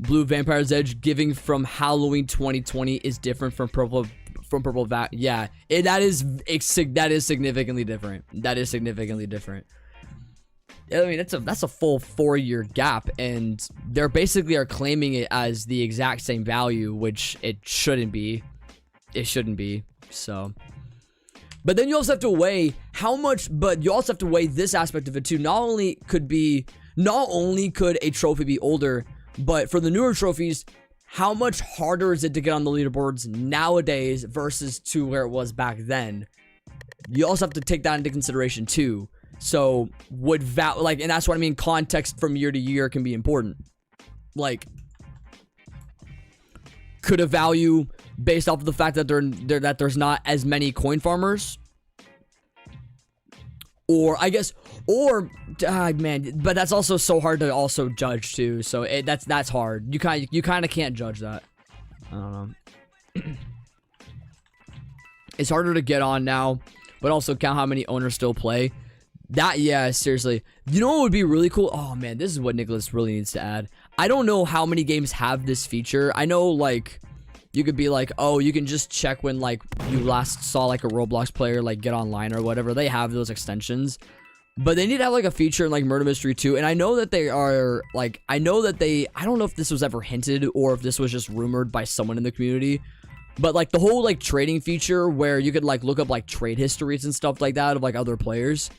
Blue Vampire's Edge giving from Halloween 2020 is different from purple yeah, that is significantly different. That is significantly different. I mean, that's a full 4-year gap, and they're basically are claiming it as the exact same value, which it shouldn't be. It shouldn't be. So, but then you also have to weigh how much. But you also have to weigh this aspect of it too. Not only could a trophy be older, but for the newer trophies, how much harder is it to get on the leaderboards nowadays versus to where it was back then? You also have to take that into consideration too. So and that's what I mean. Context from year to year can be important. Like, could a value based off of the fact that that there's not as many coin farmers, or I guess, or man, but that's also so hard to also judge too. So that's hard. You kind of can't judge that. I don't know. It's harder to get on now, but also count how many owners still play. That, yeah, seriously. You know what would be really cool? Oh man, this is what Nicholas really needs to add. I don't know how many games have this feature. I know, like, you could be like, oh, you can just check when, like, you last saw, like, a Roblox player, like, get online or whatever. They have those extensions. But they need to have, like, a feature in, like, Murder Mystery 2. And I know that they are, like, I don't know if this was ever hinted or if this was just rumored by someone in the community. But, like, the whole, like, trading feature where you could, like, look up, like, trade histories and stuff like that of, like, other players.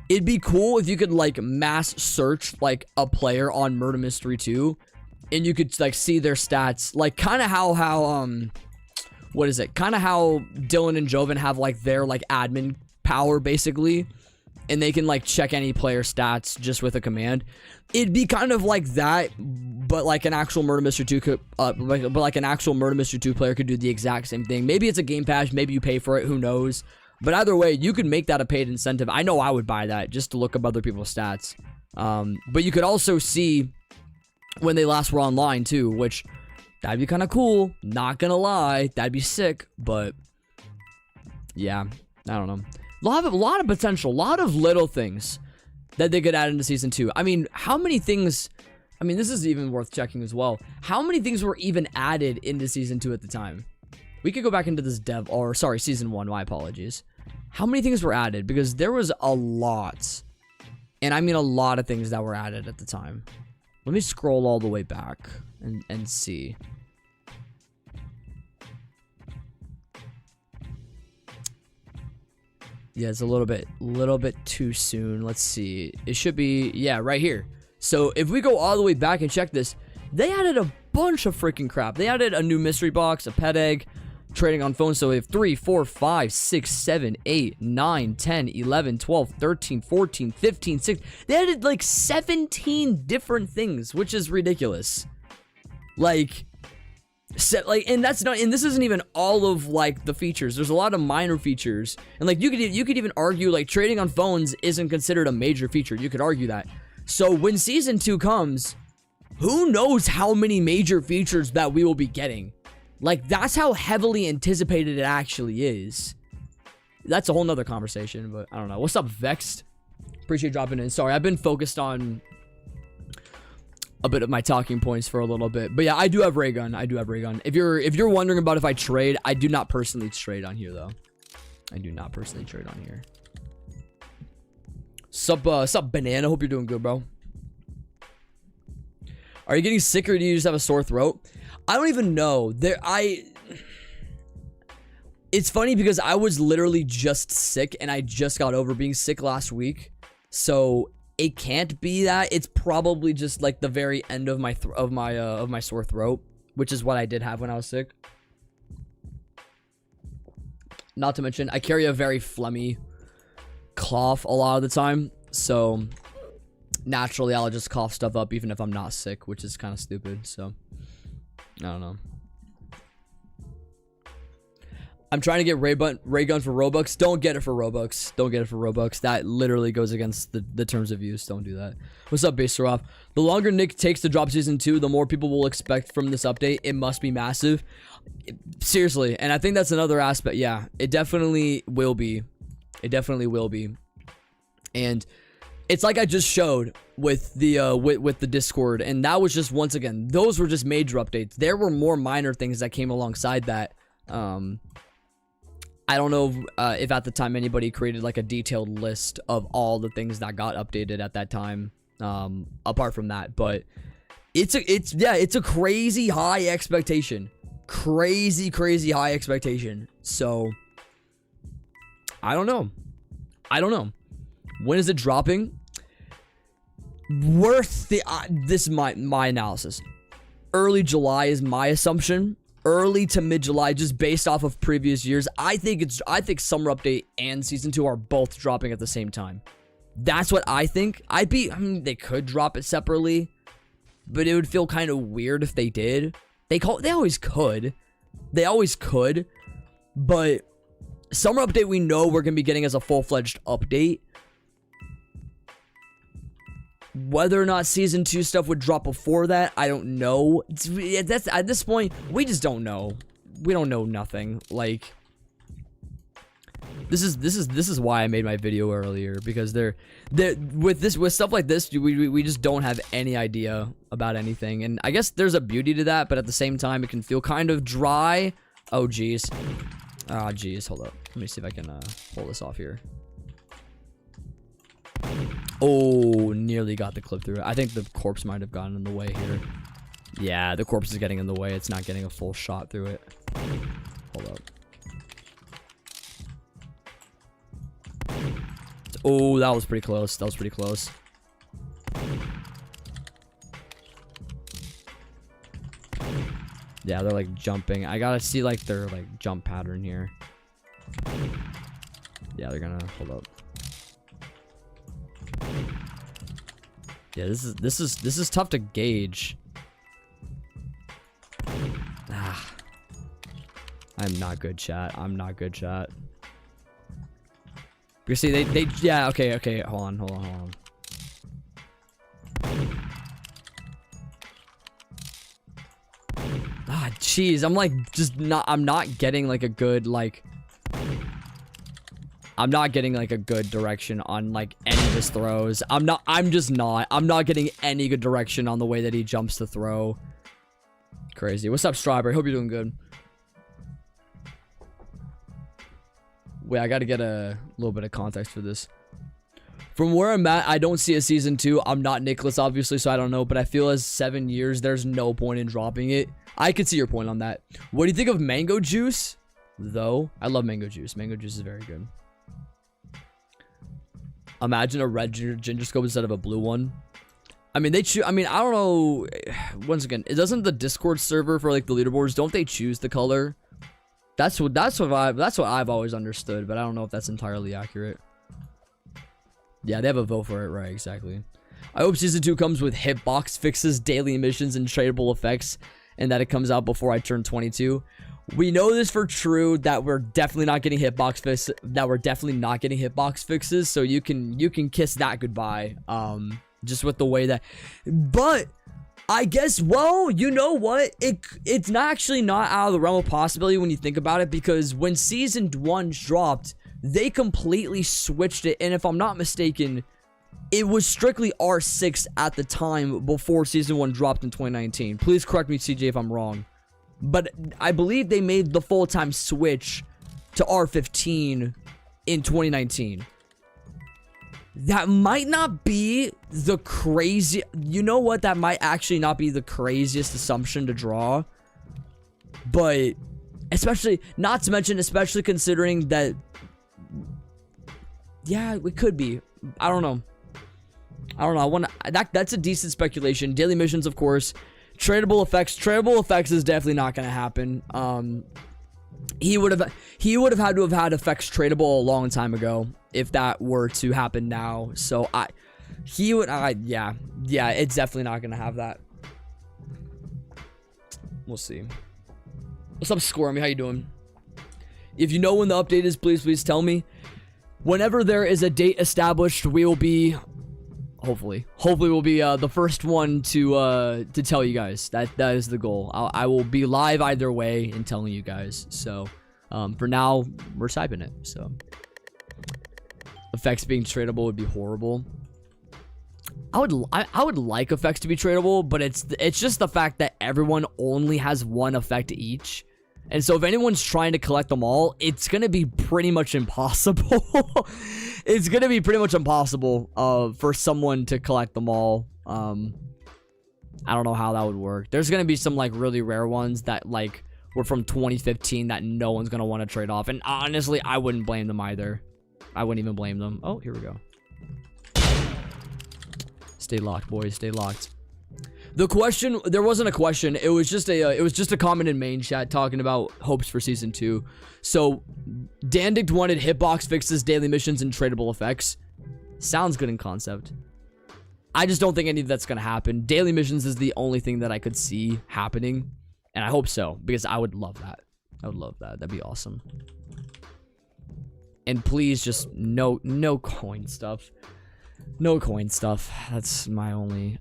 It'd be cool if you could, like, mass search, like, a player on Murder Mystery 2, and you could, like, see their stats, like, kind of how what is it? Kind of how Dylan and Joven have, like, their, like, admin power, basically, and they can, like, check any player stats just with a command. It'd be kind of like that, but, like, an actual Murder Mystery 2 could, like, an actual Murder Mystery 2 player could do the exact same thing. Maybe it's a game pass, maybe you pay for it, who knows? But either way, you could make that a paid incentive. I know I would buy that just to look up other people's stats. But you could also see when they last were online too, which that'd be kind of cool. Not gonna lie, that'd be sick. But yeah, I don't know. A lot of potential, a lot of little things that they could add into season 2. I mean, how many things? I mean, this is even worth checking as well. How many things were even added into season 2 at the time? We could go back into this season 1, my apologies. How many things were added? Because there was a lot. And I mean a lot of things that were added at the time. Let me scroll all the way back and see. Yeah, it's a little bit too soon. Let's see. It should be, yeah, right here. So if we go all the way back and check this, they added a bunch of freaking crap. They added a new mystery box, a pet egg, trading on phones. So we have 3, 4, 5, 6, 7, 8, 9, 10, 11, 12, 13, 14, 15, 16. They added like 17 different things, which is ridiculous. Like, and that's not, and this isn't even all of like the features. There's a lot of minor features, and like you could even argue like trading on phones isn't considered a major feature. You could argue that. So when season 2 comes, who knows how many major features that we will be getting? Like, that's how heavily anticipated it actually is. That's a whole nother conversation, but I don't know. What's up, Vexed? Appreciate you dropping in. Sorry, I've been focused on a bit of my talking points for a little bit. But yeah, I do have ray gun. If you're wondering about if I trade, I do not personally trade on here, though. I do not personally trade on here. Sup, Banana? Hope you're doing good, bro. Are you getting sick or do you just have a sore throat? I don't even know. It's funny because I was literally just sick and I just got over being sick last week. So it can't be that. It's probably just like the very end of my sore throat, which is what I did have when I was sick. Not to mention, I carry a very phlegmy cough a lot of the time, so naturally I'll just cough stuff up even if I'm not sick, which is kind of stupid. So I don't know. I'm trying to get ray gun for Robux. Don't get it for Robux. Don't get it for Robux. That literally goes against the terms of use. Don't do that. What's up, Baseroff? The longer Nick takes to drop season 2, the more people will expect from this update. It must be massive. Seriously, and I think that's another aspect. Yeah, it definitely will be. It definitely will be. And it's like I just showed with the with the Discord, and that was just, once again, those were just major updates. There were more minor things that came alongside that. I don't know if at the time anybody created like a detailed list of all the things that got updated at that time, apart from that, but it's a crazy high expectation. Crazy high expectation. So I don't know. When is it dropping? Worth the this is my analysis. Early July is my assumption. Early to mid July, just based off of previous years. I think Summer Update and Season 2 are both dropping at the same time. That's what I think. I mean, they could drop it separately, but it would feel kind of weird if they did. They always could. They always could. But Summer Update, we know we're gonna be getting as a full-fledged update. Whether or not Season 2 stuff would drop before that, I don't know. That's at this point, we just don't know. We don't know nothing. Like, this is why I made my video earlier, because with stuff like this, we just don't have any idea about anything. And I guess there's a beauty to that, but at the same time, it can feel kind of dry. Oh geez. Ah geez, hold up. Let me see if I can pull this off here. Oh, nearly got the clip through it. I think the corpse might have gotten in the way here. Yeah, the corpse is getting in the way. It's not getting a full shot through it. Hold up. Oh, that was pretty close. That was pretty close. Yeah, they're like jumping. I gotta see like their like jump pattern here. Yeah, they're gonna hold up. Yeah, this is tough to gauge. Ah. I'm not good, chat. I'm not good, chat. You see, they yeah, okay, hold on. Ah, jeez, I'm not getting like a good I'm not getting like a good direction on like any of his throws. I'm not getting any good direction on the way that he jumps to throw. Crazy. What's up, Strawberry? Hope you're doing good. Wait, I gotta get a little bit of context for this. From where I'm at, I don't see a season 2. I'm not Nicholas, obviously, so I don't know, but I feel as 7 years, there's no point in dropping it. I could see your point on that. What do you think of mango juice, though? I love mango juice. Mango juice is very good. Imagine a red ginger scope instead of a blue one. I mean, I don't know. Once again, doesn't the Discord server for like the leaderboards, don't they choose the color? That's what I've always understood, but I don't know if that's entirely accurate. Yeah, they have a vote for it, right? Exactly. I hope season 2 comes with hitbox fixes, daily missions, and tradable effects, and that it comes out before I turn 22. We know this for true, that we're definitely not getting hitbox fixes, so you can kiss that goodbye. Just with the way that, but I guess, well, you know what? It's not actually not out of the realm of possibility when you think about it, because when season 1 dropped, they completely switched it, and if I'm not mistaken, it was strictly R6 at the time before season 1 dropped in 2019. Please correct me, CJ, if I'm wrong. But I believe they made the full-time switch to R15 in 2019. That might not be the crazy... You know what? That might actually not be the craziest assumption to draw. But Especially, not to mention, especially considering that, yeah, it could be. I don't know. That's a decent speculation. Daily missions, of course. Tradable effects. Tradable effects is definitely not going to happen. He would have had to have had effects tradable a long time ago if that were to happen now. So yeah, it's definitely not going to have that. We'll see. What's up, Squirmy? How you doing? If you know when the update is, please tell me. Whenever there is a date established, we will be, hopefully we'll be the first one to tell you guys. That is the goal. I will be live either way and telling you guys. So for now, we're typing it. So effects being tradable would be horrible. I would like effects to be tradable, but it's just the fact that everyone only has one effect each. And so if anyone's trying to collect them all, it's going to be pretty much impossible. It's going to be pretty much impossible for someone to collect them all. I don't know how that would work. There's going to be some like really rare ones that like were from 2015 that no one's going to want to trade off. And honestly, I wouldn't blame them either. I wouldn't even blame them. Oh, here we go. Stay locked, boys. Stay locked. The question, there wasn't a question. It was just a comment in main chat talking about hopes for season 2. So, Dandict wanted hitbox fixes, daily missions, and tradable effects. Sounds good in concept. I just don't think any of that's gonna happen. Daily missions is the only thing that I could see happening, and I hope so because I would love that. I would love that. That'd be awesome. And please, just no coin stuff. No coin stuff. That's my only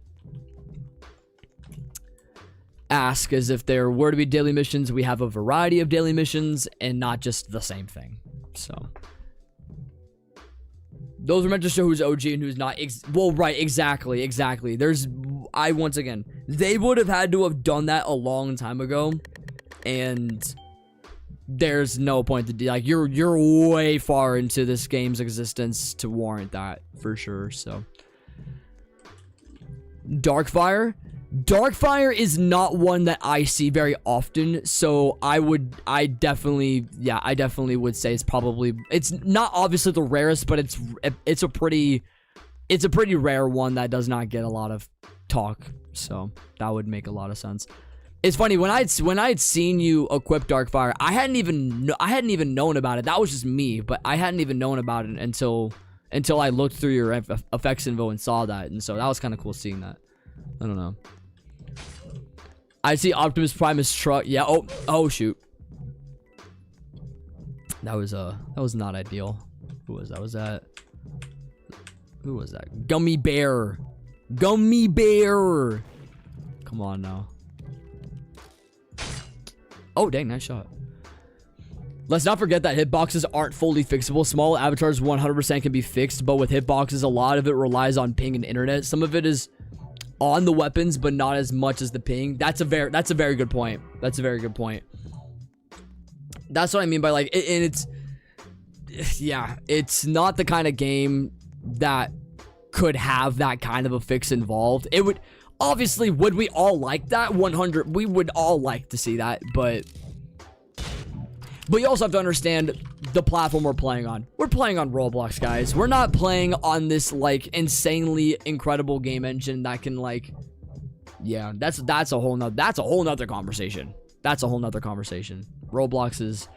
ask, is if there were to be daily missions, we have a variety of daily missions and not just the same thing. So those are meant to show who's OG and who's not. Well, right, exactly. Once again, they would have had to have done that a long time ago, and there's no point to do, like, you're way far into this game's existence to warrant that for sure. So Darkfire is not one that I see very often, so I definitely would say it's not obviously the rarest, but it's a pretty rare one that does not get a lot of talk, so that would make a lot of sense. It's funny, when I'd seen you equip Darkfire, I hadn't even known about it. That was just me, but I hadn't even known about it until I looked through your effects info and saw that, and so that was kind of cool seeing that. I don't know. I see Optimus Prime's truck. Yeah. Oh shoot. That was not ideal. Who was that? Who was that? Gummy Bear. Gummy Bear. Come on now. Oh, dang, nice shot. Let's not forget that hitboxes aren't fully fixable. Small avatars 100% can be fixed, but with hitboxes, a lot of it relies on ping and internet. Some of it is on the weapons, but not as much as the ping. That's a very good point. That's a very good point. That's what I mean by, like, it's not the kind of game that could have that kind of a fix involved. It would, obviously, would we all like that? 100, we would all like to see that, but you also have to understand the platform we're playing on. We're playing on Roblox, guys. We're not playing on this, like, insanely incredible game engine that can, like, yeah, that's a whole nother conversation. That's a whole nother conversation. Roblox is,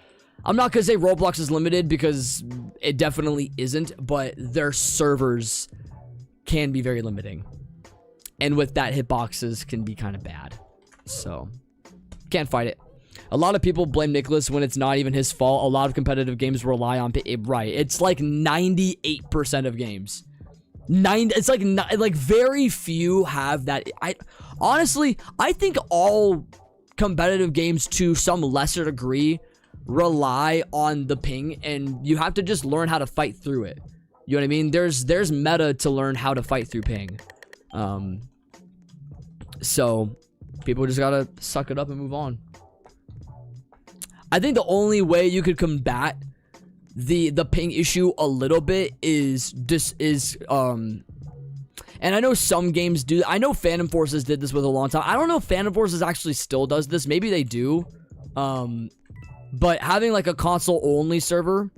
I'm not gonna say Roblox is limited because it definitely isn't, but their servers can be very limiting. And with that, hitboxes can be kind of bad. So, can't fight it. A lot of people blame Nicholas when it's not even his fault. A lot of competitive games rely on right. It's like 98% of games. It's like very few have that. Honestly, I think all competitive games to some lesser degree rely on the ping, and you have to just learn how to fight through it. You know what I mean? There's meta to learn how to fight through ping. So people just gotta suck it up and move on. I think the only way you could combat the ping issue a little bit is and I know some games do. I know Phantom Forces did this with a long time. I don't know if Phantom Forces actually still does this. Maybe they do. But having like a console only server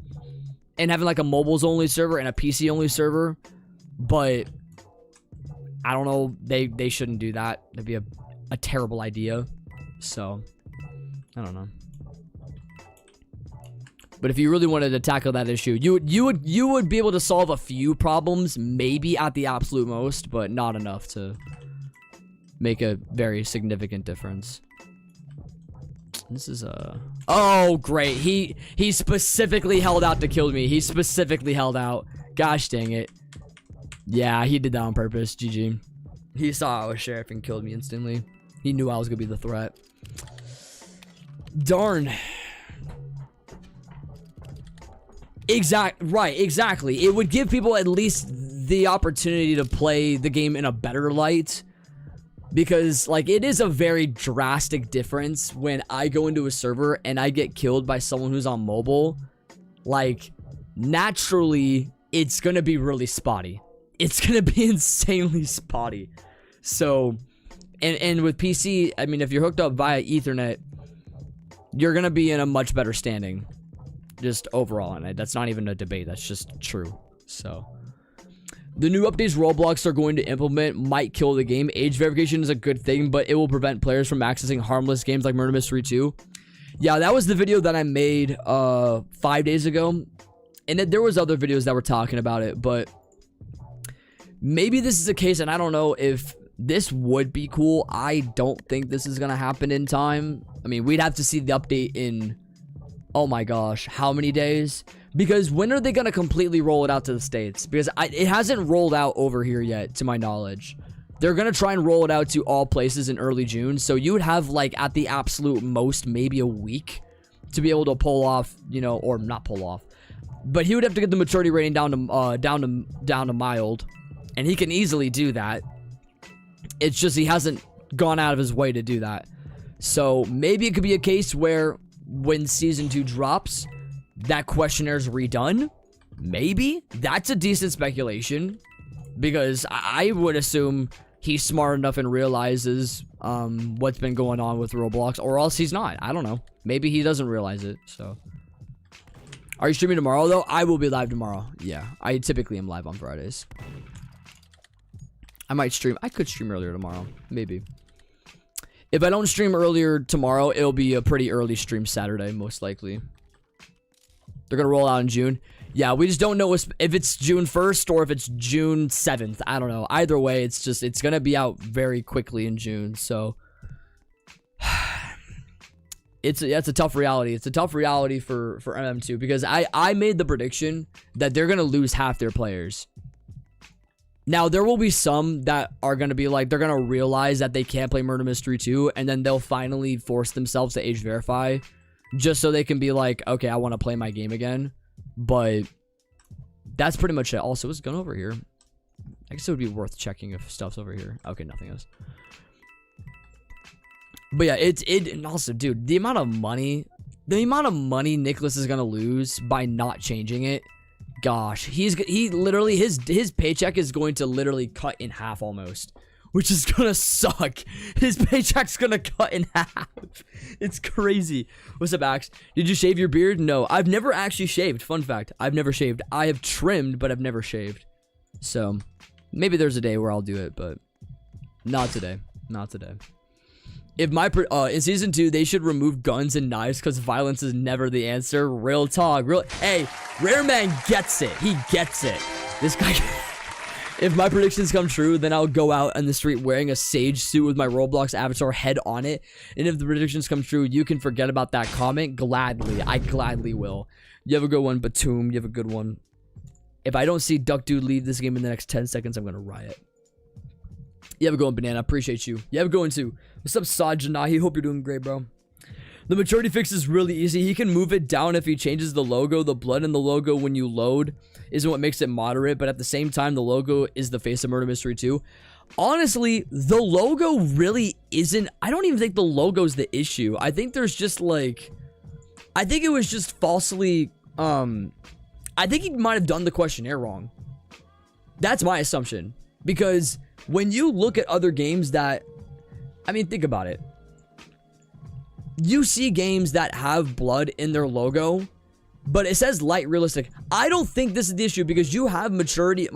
and having like a mobiles only server and a PC only server, but I don't know, they shouldn't do that. That'd be a terrible idea. So I don't know. But if you really wanted to tackle that issue, you would be able to solve a few problems, maybe at the absolute most, but not enough to make a very significant difference. This is oh great, he specifically held out to kill me. He specifically held out. Gosh dang it. Yeah, he did that on purpose. GG. He saw I was sheriff and killed me instantly. He knew I was gonna be the threat. Darn. Exactly. It would give people at least the opportunity to play the game in a better light. Because, like, it is a very drastic difference when I go into a server and I get killed by someone who's on mobile. Like, naturally, it's gonna be really spotty. It's gonna be insanely spotty. So, and with PC, I mean, if you're hooked up via Ethernet, you're gonna be in a much better standing. Just overall, and that's not even a debate. That's just true. So, the new updates Roblox are going to implement might kill the game. Age verification is a good thing, but it will prevent players from accessing harmless games like Murder Mystery 2. Yeah, that was the video that I made 5 days ago, and there was other videos that were talking about it, but maybe this is the case, and I don't know if this would be cool. I don't think this is gonna happen in time. I mean, we'd have to see the update in, oh my gosh, how many days? Because when are they gonna completely roll it out to the States? Because it hasn't rolled out over here yet, to my knowledge. They're gonna try and roll it out to all places in early June, so you would have, like, at the absolute most, maybe a week to be able to pull off, you know, or not pull off, but he would have to get the maturity rating down to mild, and he can easily do that. It's just he hasn't gone out of his way to do that. So maybe it could be a case where when season 2 drops, that questionnaire is redone. Maybe that's a decent speculation, because I would assume he's smart enough and realizes what's been going on with Roblox, or else he's not. I don't know.Maybe he doesn't realize it. So, are you streaming tomorrow though? I will be live tomorrow. Yeah, I typically am live on Fridays. I might stream. I could stream earlier tomorrow. Maybe. If I don't stream earlier tomorrow, it'll be a pretty early stream Saturday, most likely. They're going to roll out in June. Yeah, we just don't know if it's June 1st or if it's June 7th. I don't know. Either way, it's going to be out very quickly in June. So, it's a tough reality. It's a tough reality for MM2, because I made the prediction that they're going to lose half their players. Now, there will be some that are going to be like, they're going to realize that they can't play Murder Mystery 2, and then they'll finally force themselves to age verify, just so they can be like, okay, I want to play my game again. But that's pretty much it. Also, is gun over here? I guess it would be worth checking if stuff's over here. Okay, nothing else. But yeah, and also, dude, the amount of money Nicholas is going to lose by not changing it. Gosh, he literally, his paycheck is going to literally cut in half almost, which is gonna suck. His paycheck's gonna cut in half. It's crazy. What's up, Axe? Did you shave your beard? No, I've never actually shaved. Fun fact, I've never shaved. I have trimmed, but I've never shaved. So maybe there's a day where I'll do it, but not today. Not today. If in season 2, they should remove guns and knives because violence is never the answer. Real talk. Hey, Rare Man gets it. He gets it. This guy. If my predictions come true, then I'll go out on the street wearing a sage suit with my Roblox avatar head on it. And if the predictions come true, you can forget about that comment. Gladly. I gladly will. You have a good one, Batum. You have a good one. If I don't see Duck Dude leave this game in the next 10 seconds, I'm going to riot. You have a good one, Banana. Appreciate you. You have a good one, too. What's up, Sajanahi? Hope you're doing great, bro. The maturity fix is really easy. He can move it down if he changes the logo. The blood in the logo when you load isn't what makes it moderate, but at the same time, the logo is the face of Murder Mystery 2. Honestly, the logo really isn't... I don't even think the logo's the issue. I think there's just, like... I think it was just falsely... I think he might have done the questionnaire wrong. That's my assumption. Because... when you look at other games that, I mean, think about it. you see games that have blood in their logo, but it says light realistic. I don't think this is the issue because you have maturity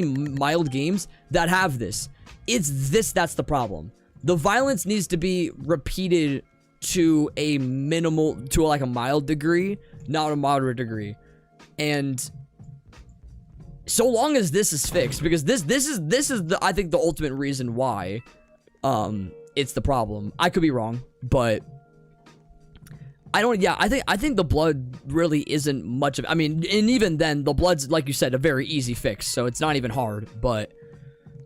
mild games that have this. It's this that's the problem. The violence needs to be repeated to a like a mild degree, not a moderate degree. And so long as this is fixed, because this is the, I think, the ultimate reason why it's the problem. I could be wrong, but I think the blood really isn't much of, I mean, and even then the blood's, like you said, a very easy fix, so it's not even hard. But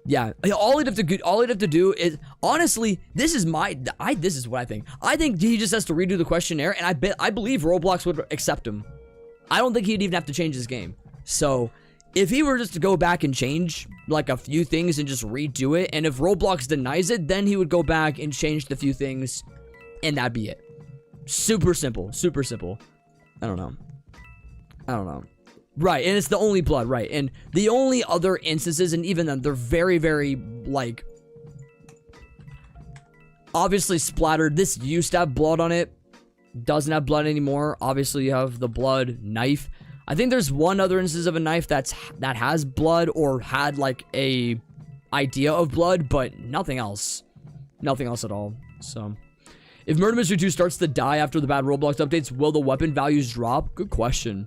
yeah, all he'd have to do is, honestly, this is what I think. I think he just has to redo the questionnaire, and I believe Roblox would accept him. I don't think he'd even have to change his game. So if he were just to go back and change like a few things and just redo it, and if Roblox denies it, then he would go back and change the few things, and that'd be it. Super simple. Super simple. I don't know. Right, and it's the only blood, right? And the only other instances, and even then, they're very, very, like, obviously splattered. This used to have blood on it. Doesn't have blood anymore. Obviously, you have the blood knife. I think there's one other instance of a knife that has blood or had, like, a idea of blood, but nothing else. Nothing else at all, so... If Murder Mystery 2 starts to die after the bad Roblox updates, will the weapon values drop? Good question.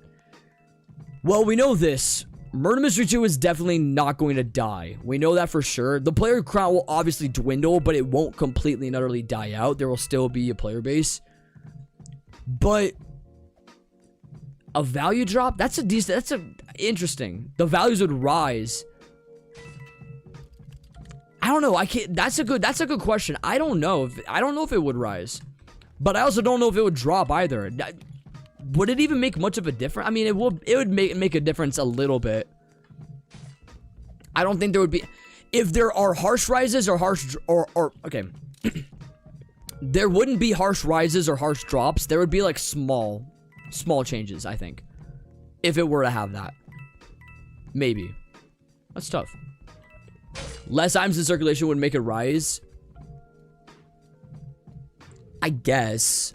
Well, we know this. Murder Mystery 2 is definitely not going to die. We know that for sure. The player count will obviously dwindle, but it won't completely and utterly die out. There will still be a player base. But a value drop? That's interesting. The values would rise. I don't know. I can't. That's a good question. I don't know if it would rise, but I also don't know if it would drop either. Would it even make much of a difference? I mean, it would make a difference a little bit. I don't think there would be, if there are harsh rises or harsh okay. There wouldn't be harsh rises or harsh drops. There would be like small changes, I think, if it were to have that. Maybe. That's tough. Less items in circulation would make it rise. I guess.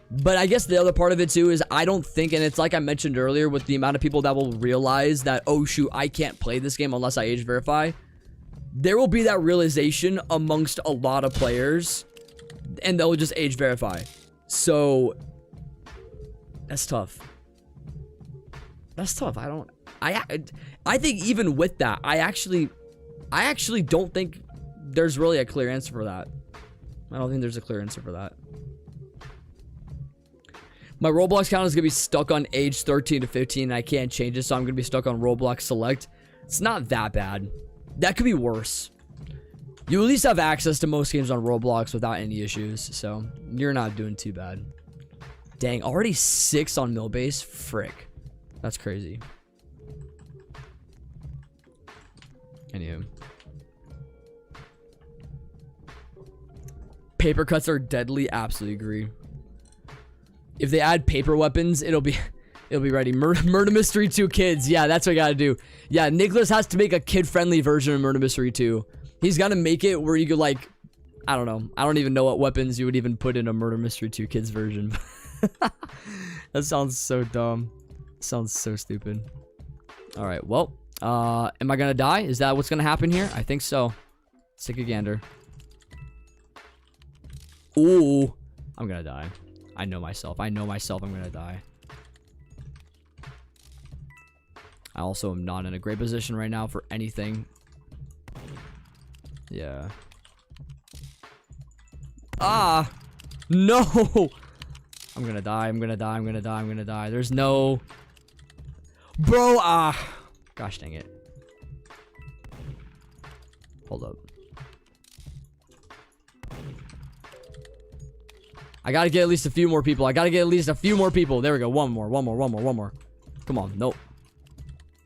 But I guess the other part of it too is I don't think, and it's like I mentioned earlier with the amount of people that will realize that, oh shoot, I can't play this game unless I age verify. There will be that realization amongst a lot of players, and they'll just age verify. So that's tough. I think even with that, I actually don't think there's really a clear answer for that. I don't think there's a clear answer for that. My Roblox account is going to be stuck on age 13 to 15, and I can't change it, so I'm going to be stuck on Roblox Select. It's not that bad. That could be worse. You at least have access to most games on Roblox without any issues, so you're not doing too bad. Dang, already 6 on Millbase? Frick. That's crazy. Anywho. Paper cuts are deadly. Absolutely agree. If they add paper weapons, it'll be ready. Murder Mystery 2 kids. Yeah, that's what I gotta do. Yeah, Nicholas has to make a kid-friendly version of Murder Mystery 2. He's gotta make it where you could, like, I don't know. I don't even know what weapons you would even put in a Murder Mystery 2 kids version. That sounds so dumb. Sounds so stupid. All right, well, am I gonna die? Is that what's gonna happen here? I think so. Let's take a gander. Ooh, I'm gonna die. I know myself I'm gonna die. I also am not in a great position right now for anything. Yeah. Ah, no. I'm gonna die. There's no... Bro, gosh dang it. Hold up. I gotta get at least a few more people. There we go. One more. Come on. Nope.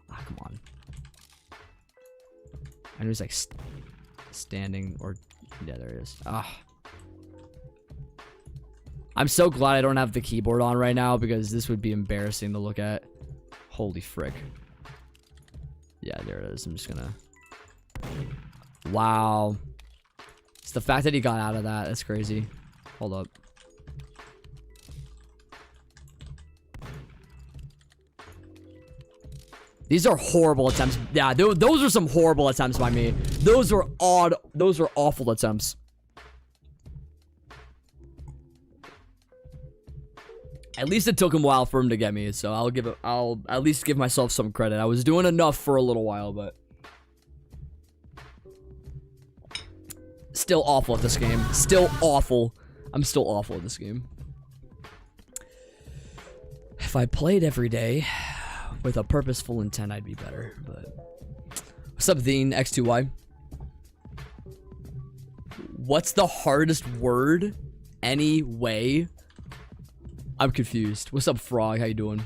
Come on. I know he's like standing or... Yeah, there he is. I'm so glad I don't have the keyboard on right now because this would be embarrassing to look at. Holy frick. Yeah, there it is. I'm just gonna... Wow. It's the fact that he got out of that. That's crazy. Hold up. These are horrible attempts. Yeah, those are some horrible attempts by me. Those are odd. Those are awful attempts. At least it took him a while for him to get me, so I'll at least give myself some credit. I was doing enough for a little while, but still awful at this game. Still awful. I'm still awful at this game. If I played every day with a purposeful intent, I'd be better. But what's up, Thene X2Y? What's the hardest word? Anyway. I'm confused. What's up, Frog? How you doing?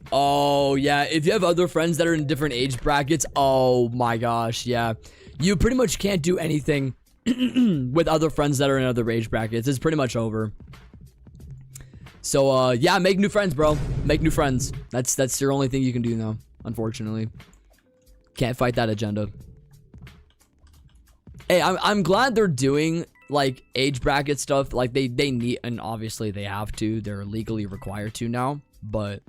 Oh, yeah. If you have other friends that are in different age brackets, oh my gosh, yeah. You pretty much can't do anything with other friends that are in other age brackets. It's pretty much over. So, yeah, make new friends, bro. Make new friends. That's your only thing you can do now, unfortunately. Can't fight that agenda. Hey, I'm glad they're doing like age bracket stuff. Like they need, and obviously they have to. They're legally required to now. But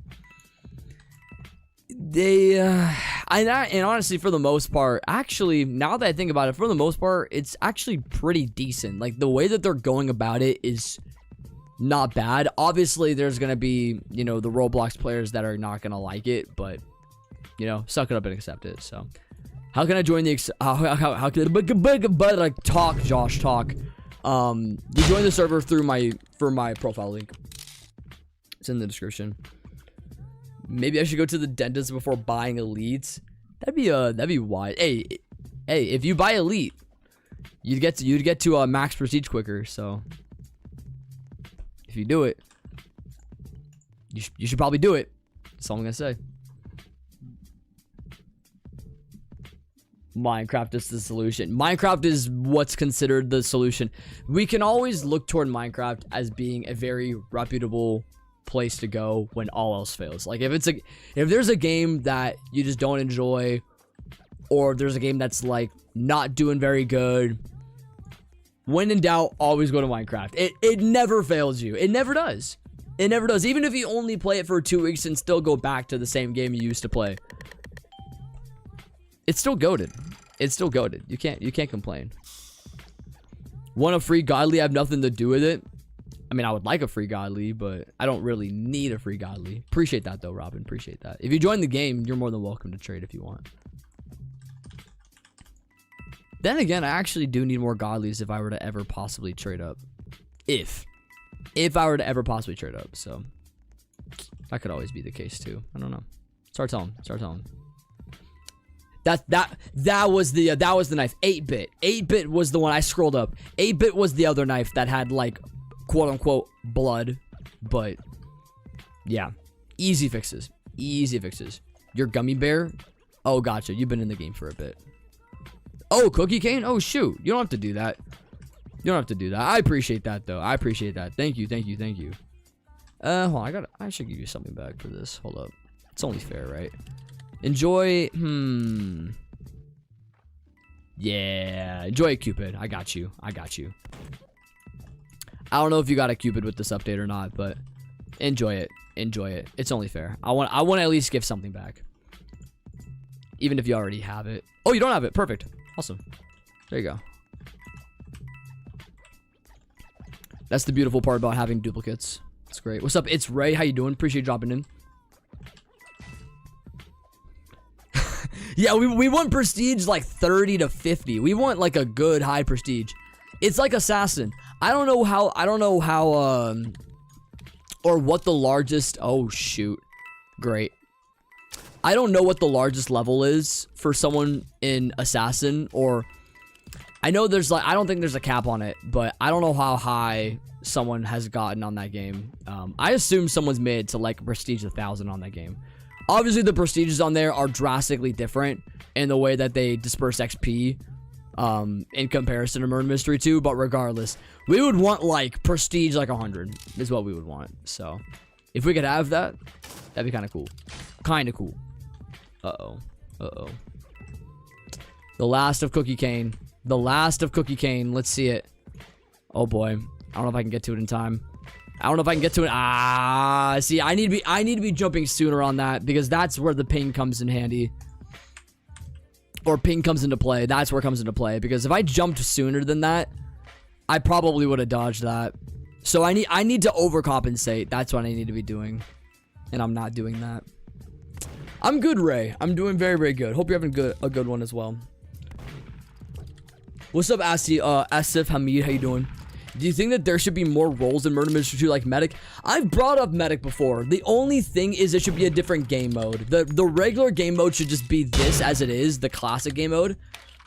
they and honestly, for the most part, actually, now that I think about it, for the most part, it's actually pretty decent. Like the way that they're going about it is not bad. Obviously, there's gonna be, you know, the Roblox players that are not gonna like it, but you know, suck it up and accept it. So. How can I join the how can like talk, Josh, talk? You join the server through my profile link. It's in the description. Maybe I should go to the dentist before buying elites. That'd be wise. Hey, if you buy elite, you'd get to max prestige quicker. So if you do it, you should probably do it. That's all I'm gonna say. Minecraft is the solution. Minecraft is what's considered the solution. We can always look toward Minecraft as being a very reputable place to go when all else fails. Like if there's a game that you just don't enjoy, or there's a game that's like not doing very good, when in doubt, always go to Minecraft. It never fails you. It never does. It never does. Even if you only play it for 2 weeks and still go back to the same game you used to play. It's still goated. It's still goated. You can't complain. Want a free godly? I have nothing to do with it. I mean, I would like a free godly, but I don't really need a free godly. Appreciate that though, Robin. Appreciate that. If you join the game, you're more than welcome to trade if you want. Then again, I actually do need more godlies if I were to ever possibly trade up. If I were to ever possibly trade up, so that could always be the case too. I don't know. Start telling. That was the knife. 8-bit. 8-bit was the one I scrolled up. 8-bit was the other knife that had like quote unquote blood, but yeah, easy fixes. Easy fixes. Your gummy bear? Oh, gotcha. You've been in the game for a bit. Oh, cookie cane? Oh shoot. You don't have to do that. You don't have to do that. I appreciate that though. I appreciate that. Thank you. Hold on, I should give you something back for this. Hold up. It's only fair, right? Enjoy, yeah, enjoy a Cupid. I got you. I don't know if you got a Cupid with this update or not, but enjoy it. It's only fair. I want to at least give something back. Even if you already have it. Oh, you don't have it. Perfect. Awesome. There you go. That's the beautiful part about having duplicates. It's great. What's up? It's Ray. How you doing? Appreciate you dropping in. Yeah, we want prestige like 30 to 50. We want like a good high prestige. It's like assassin. I don't know how or what the largest, oh shoot. Great. I don't know what the largest level is for someone in assassin, or I know there's like, I don't think there's a cap on it, but I don't know how high someone has gotten on that game. I assume someone's made to like prestige 1,000 on that game. Obviously, the prestiges on there are drastically different in the way that they disperse XP in comparison to Murder Mystery 2. But regardless, we would want like prestige like 100 is what we would want. So if we could have that, That'd be kind of cool. Kind of cool. Uh-oh. Uh-oh. The last of Cookie Cane. The last of Cookie Cane. Let's see it. Oh boy. I don't know if I can get to it in time. I don't know if I can get to it. Ah, see, I need to be jumping sooner on that because that's where the ping comes in handy. Or ping comes into play. That's where it comes into play. Because if I jumped sooner than that, I probably would have dodged that. So I need to overcompensate. That's what I need to be doing. And I'm not doing that. I'm good, Ray. I'm doing very, very good. Hope you're having a good one as well. What's up, Asif Hamid? How you doing? Do you think that there should be more roles in Murder Mystery 2 like Medic? I've brought up Medic before. The only thing is it should be a different game mode. The regular game mode should just be this as it is, the classic game mode.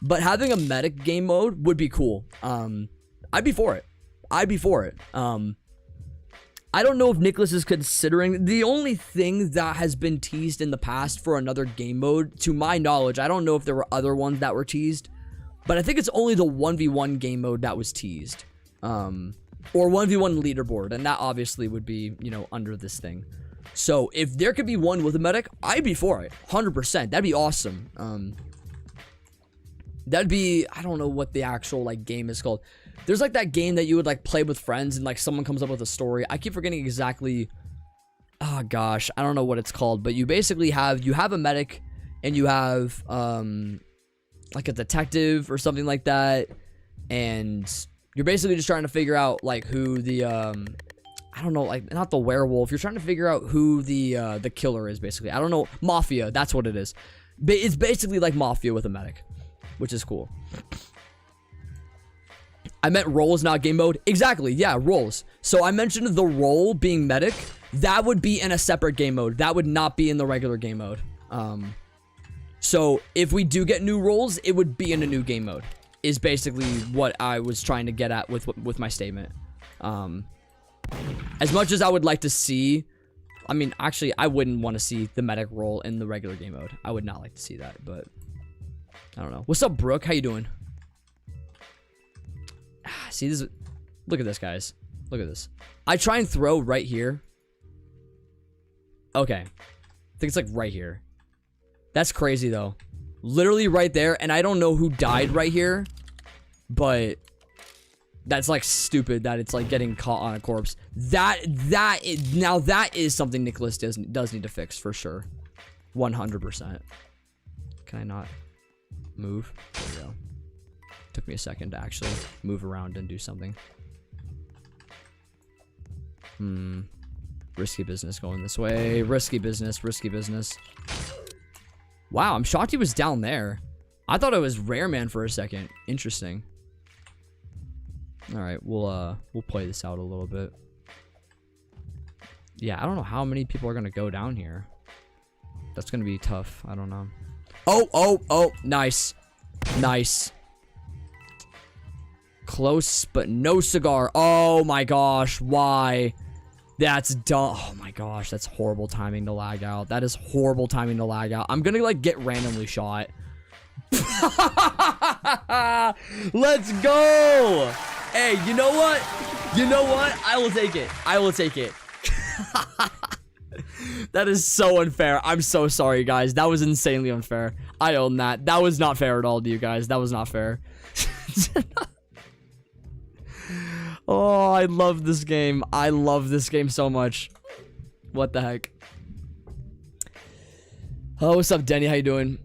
But having a Medic game mode would be cool. I'd be for it. I'd be for it. I don't know if Nicholas is considering. The only thing that has been teased in the past for another game mode, to my knowledge, I don't know if there were other ones that were teased, but I think it's only the 1v1 game mode that was teased. Or 1v1 leaderboard, and that obviously would be, you know, under this thing. So if there could be one with a medic, I'd be for it. 100%. That'd be awesome. That'd be, I don't know what the actual like game is called. There's like that game that you would like play with friends and like someone comes up with a story. I keep forgetting exactly. Oh gosh, I don't know what it's called, but you basically have a medic and you have like a detective or something like that, and you're basically just trying to figure out like who the I don't know, like not the werewolf. You're trying to figure out who the killer is basically. I don't know, Mafia. That's what it is. It's basically like Mafia with a medic, which is cool. I meant roles, not game mode. Exactly, yeah, roles. So I mentioned the role being medic. That would be in a separate game mode. That would not be in the regular game mode. So if we do get new roles, it would be in a new game mode. Is basically what I was trying to get at with my statement. As much as I would like to see, I mean, actually, I wouldn't want to see the medic role in the regular game mode. I would not like to see that, but I don't know. What's up, Brooke? How you doing? See this? Look at this, guys. Look at this. I try and throw right here. Okay, I think it's like right here. That's crazy though. Literally right there, and I don't know who died right here, but that's like stupid that it's like getting caught on a corpse. Now that is something Nicholas does need to fix for sure. 100%. Can I not move? There we go. Took me a second to actually move around and do something. Risky business going this way. Risky business, risky business. Wow, I'm shocked he was down there. I thought it was Rare Man for a second. Interesting. All right, we'll play this out a little bit. Yeah, I don't know how many people are gonna go down here. That's gonna be tough. I don't know. Oh, nice, nice. Close, but no cigar. Oh my gosh, why? That's dumb. Oh my gosh, that's horrible timing to lag out. That is horrible timing to lag out. I'm gonna like get randomly shot. Let's go. Hey, you know what? You know what? I will take it. I will take it. That is so unfair. I'm so sorry, guys. That was insanely unfair. I own that. That was not fair at all to you guys. That was not fair. Oh, I love this game. I love this game so much. What the heck? Oh, what's up, Denny? How you doing?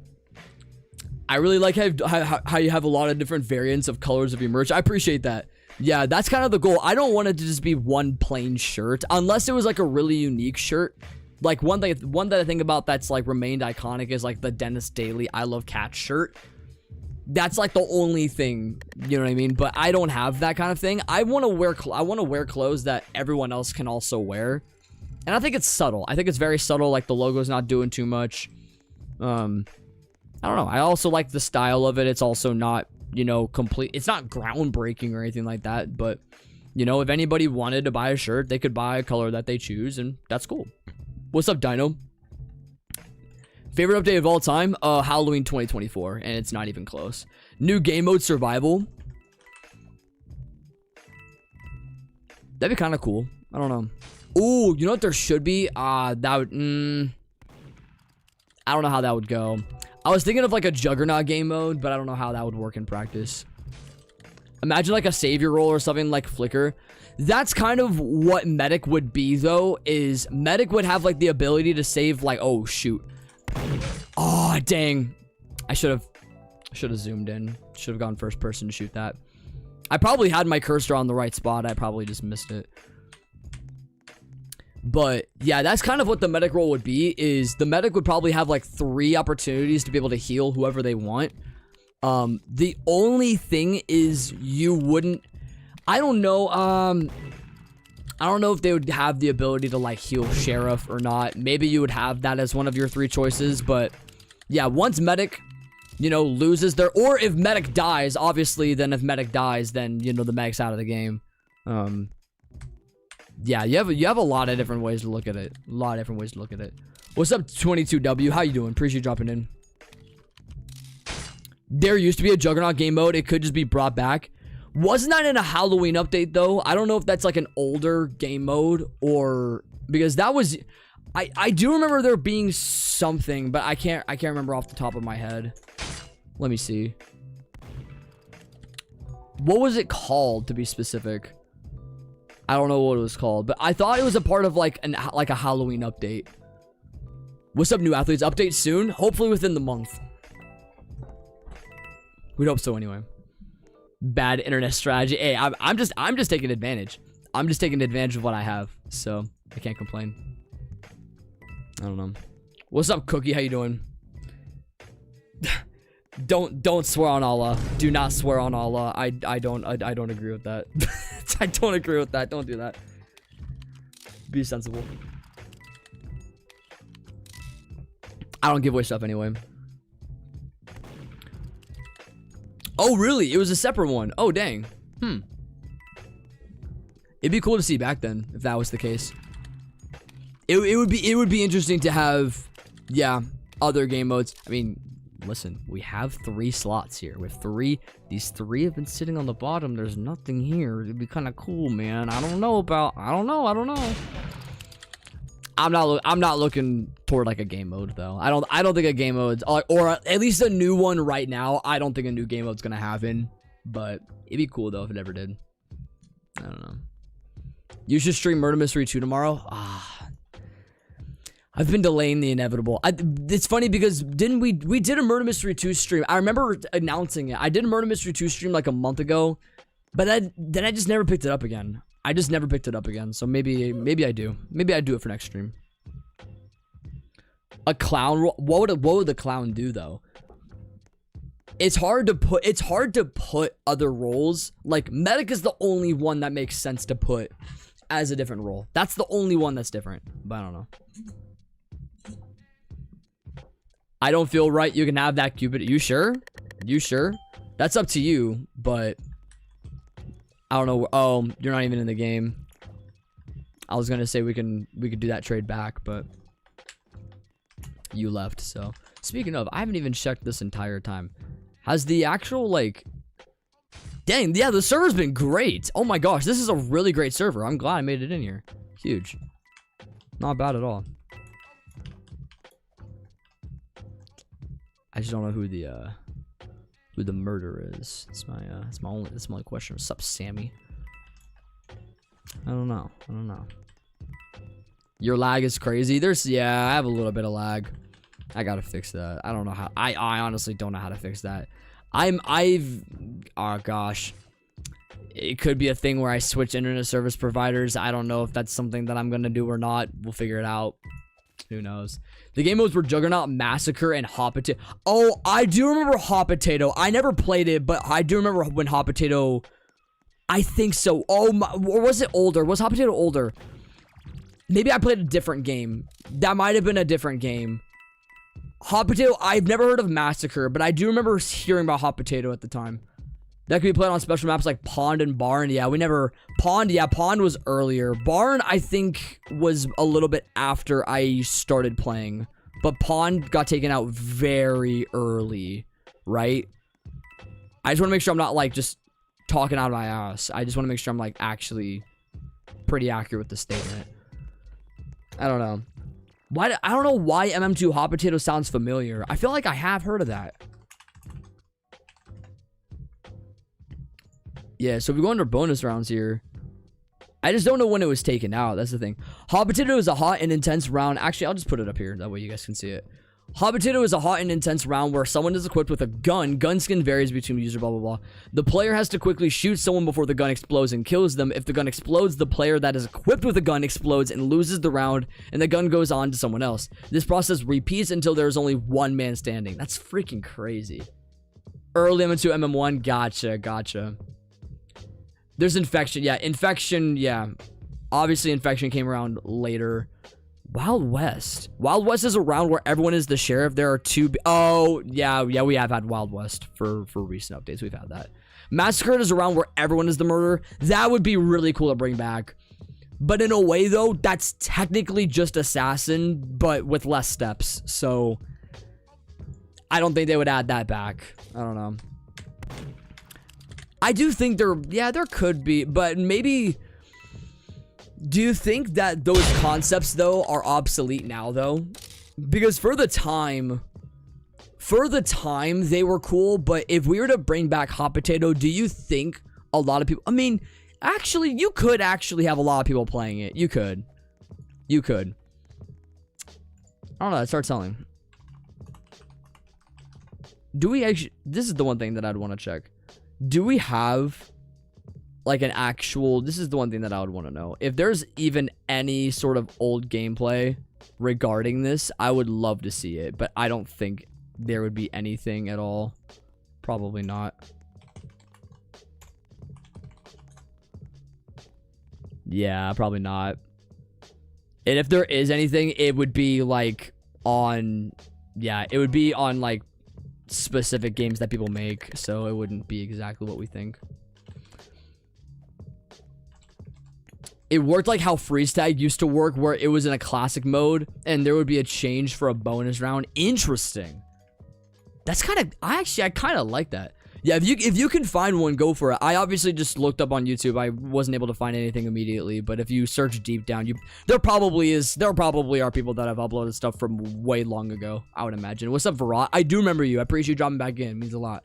I really like how you have a lot of different variants of colors of your merch. I appreciate that. Yeah, that's kind of the goal. I don't want it to just be one plain shirt, unless it was like a really unique shirt. Like one that I think about that's like remained iconic is like the Dennis Daly I Love Cats shirt. That's like the only thing, you know what I mean? But I don't have that kind of thing. I want to wear clothes that everyone else can also wear. And I think it's subtle. I think it's very subtle. Like the logo's not doing too much. I don't know. I also like the style of it. It's also not, you know, complete. It's not groundbreaking or anything like that. But, you know, if anybody wanted to buy a shirt, they could buy a color that they choose. And that's cool. What's up, Dino? Favorite update of all time? Halloween 2024, and it's not even close. New game mode survival. That'd be kind of cool. I don't know. Ooh, you know what there should be? That would, I don't know how that would go. I was thinking of like a Juggernaut game mode, but I don't know how that would work in practice. Imagine like a savior role or something like Flicker. That's kind of what Medic would be, though, is Medic would have like the ability to save like, oh shoot. Oh dang. I should have zoomed in. Should have gone first person to shoot that. I probably had my cursor on the right spot. I probably just missed it. But yeah, that's kind of what the medic role would be, is the medic would probably have like 3 opportunities to be able to heal whoever they want. The only thing is you wouldn't, I don't know if they would have the ability to like heal Sheriff or not. Maybe you would have that as one of your 3 choices, but yeah, once medic, you know, loses their, or if medic dies, obviously, then if medic dies, then, you know, the medic's out of the game. Yeah, you have a lot of different ways to look at it. A lot of different ways to look at it. What's up, 22W? How you doing? Appreciate you dropping in. There used to be a Juggernaut game mode. It could just be brought back. Wasn't that in a Halloween update, though? I don't know if that's like an older game mode or... Because that was... I do remember there being something, but I can't remember off the top of my head. Let me see. What was it called, to be specific? I don't know what it was called, but I thought it was a part of like a Halloween update. What's up, new athletes? Update soon? Hopefully within the month. We'd hope so anyway. Bad internet strategy. Hey, I'm just taking advantage. I'm just taking advantage of what I have, so I can't complain. I don't know. What's up, Cookie? How you doing? Don't swear on Allah. Do not swear on Allah. I don't agree with that. I don't agree with that. Don't do that. Be sensible. I don't give away stuff anyway. Oh, really? It was a separate one. Oh, dang. It'd be cool to see back then if that was the case. It would be interesting to have, yeah, other game modes. I mean, listen, we have 3 slots here. With 3, these 3 have been sitting on the bottom. There's nothing here. It'd be kind of cool, man. I don't know. I'm not looking toward like a game mode though. I don't think a game mode, or at least a new one right now. I don't think a new game mode's gonna happen. But it'd be cool though if it ever did. I don't know. You should stream Murder Mystery 2 tomorrow. I've been delaying the inevitable. It's funny because we did a Murder Mystery 2 stream. I remember announcing it. I did a Murder Mystery 2 stream like a month ago, but then I just never picked it up again. I just never picked it up again. So maybe I do. Maybe I do it for next stream. A clown. What would the clown do though? It's hard to put other roles. Like medic is the only one that makes sense to put as a different role. That's the only one that's different. But I don't know. I don't feel right. You can have that Cupid. You sure? You sure? That's up to you, but I don't know. Oh, you're not even in the game. I was gonna say we could do that trade back, but you left. So speaking of, I haven't even checked this entire time. Has the actual like? Dang, yeah, the server's been great. Oh my gosh, this is a really great server. I'm glad I made it in here. Huge. Not bad at all. I just don't know who the murderer is. It's my only question. What's up, Sammy? I don't know. Your lag is crazy. Yeah, I have a little bit of lag. I gotta fix that. I don't know how. I honestly don't know how to fix that. Oh gosh. It could be a thing where I switch internet service providers. I don't know if that's something that I'm gonna do or not. We'll figure it out. Who knows? The game modes were Juggernaut, Massacre, and Hot Potato. Oh, I do remember Hot Potato. I never played it, but I do remember when Hot Potato... I think so. Oh, my... Or was it older? Was Hot Potato older? Maybe I played a different game. That might have been a different game. Hot Potato... I've never heard of Massacre, but I do remember hearing about Hot Potato at the time. That could be played on special maps like Pond and Barn. Yeah, we never... Pond, yeah, Pond was earlier. Barn, I think, was a little bit after I started playing. But Pond got taken out very early, right? I just want to make sure I'm not, like, just talking out of my ass. I just want to make sure I'm, like, actually pretty accurate with the statement. I don't know. I don't know why MM2 hot potato sounds familiar. I feel like I have heard of that. Yeah, so we go under bonus rounds here. I just don't know when it was taken out. That's the thing. Hot potato is a hot and intense round. Actually, I'll just put it up here. That way you guys can see it. Hot potato is a hot and intense round where someone is equipped with a gun. Gun skin varies between user, blah, blah, blah. The player has to quickly shoot someone before the gun explodes and kills them. If the gun explodes, the player that is equipped with a gun explodes and loses the round, and the gun goes on to someone else. This process repeats until there is only one man standing. That's freaking crazy. Early MM2, MM1. Gotcha. There's infection. Yeah, infection. Yeah. Obviously, infection came around later. Wild West. Wild West is a round where everyone is the sheriff. There are two. Oh, yeah, we have had Wild West for recent updates. We've had that. Massacre is a round where everyone is the murderer. That would be really cool to bring back. But in a way, though, that's technically just Assassin, but with less steps. So, I don't think they would add that back. I don't know. I do think there could be, but maybe. Do you think that those concepts though are obsolete now though? Because for the time they were cool, but if we were to bring back hot potato, do you think a lot of people, I mean, actually you could actually have a lot of people playing it. You could. I don't know, start selling. Do we actually, this is the one thing that I'd want to check. Do we have like an actual, this is the one thing that I would want to know. If there's even any sort of old gameplay regarding this, I would love to see it. But I don't think there would be anything at all. Probably not. Yeah, probably not. And if there is anything, it would be like on, yeah, it would be on like specific games that people make. So it wouldn't be exactly what we think. It worked like how freeze tag used to work, where it was in a classic mode and there would be a change for a bonus round. Interesting. That's kind of, I kind of like that. Yeah, if you can find one, go for it. I obviously just looked up on YouTube. I wasn't able to find anything immediately, but if you search deep down, there probably are people that have uploaded stuff from way long ago, I would imagine. What's up, Virat? I do remember you. I appreciate you dropping back in. It means a lot.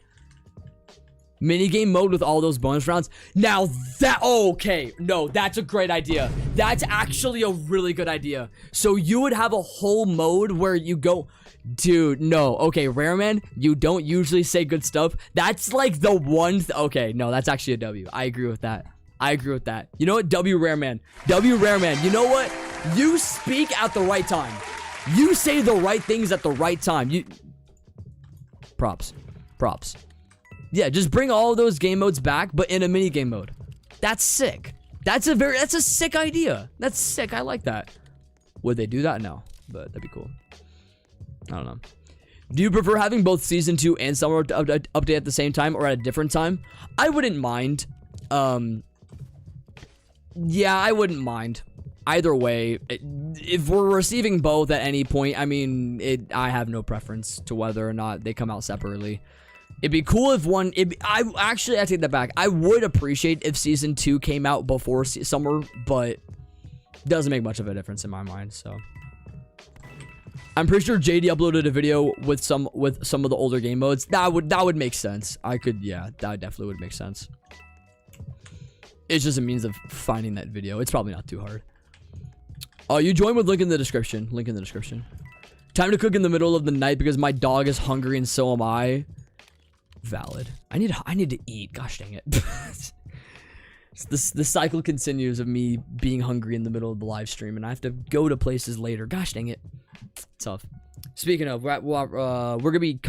Minigame mode with all those bonus rounds. Now that, okay, no, that's a great idea. That's actually a really good idea. So you would have a whole mode where you go, dude, no, okay, Rare Man, you don't usually say good stuff. That's like the one, okay, no, that's actually a W. I agree with that. You know what, W Rare Man, you know what? You speak at the right time. You say the right things at the right time. Props. Yeah, just bring all of those game modes back, but in a mini game mode. That's sick. That's a sick idea. That's sick. I like that. Would they do that? No, but that'd be cool. I don't know. Do you prefer having both season 2 and summer update at the same time or at a different time? I wouldn't mind. Yeah, I wouldn't mind. Either way, if we're receiving both at any point, I mean, I have no preference to whether or not they come out separately. It'd be cool if one, I take that back. I would appreciate if season 2 came out before summer, but it doesn't make much of a difference in my mind, so. I'm pretty sure JD uploaded a video with some of the older game modes. That would make sense. Yeah, that definitely would make sense. It's just a means of finding that video. It's probably not too hard. You join with link in the description. Time to cook in the middle of the night because my dog is hungry and so am I. Valid. I need to eat. Gosh dang it. The cycle continues of me being hungry in the middle of the live stream, and I have to go to places later. Gosh dang it. Tough. Speaking of, we're gonna be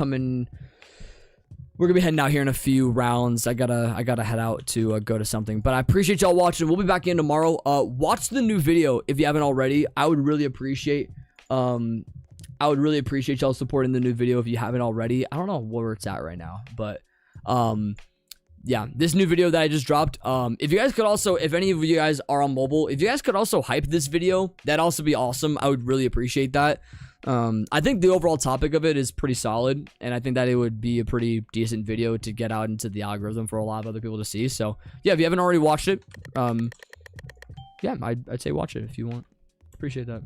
heading out here in a few rounds. I gotta head out to go to something. But I appreciate y'all watching. We'll be back in tomorrow. Watch the new video if you haven't already. I would really appreciate y'all supporting the new video if you haven't already. I don't know where it's at right now, but yeah, this new video that I just dropped. If you guys could also, if any of you guys are on mobile, if you guys could also hype this video, that'd also be awesome. I would really appreciate that. I think the overall topic of it is pretty solid, and I think that it would be a pretty decent video to get out into the algorithm for a lot of other people to see. So yeah, if you haven't already watched it, yeah, I'd say watch it if you want. Appreciate that.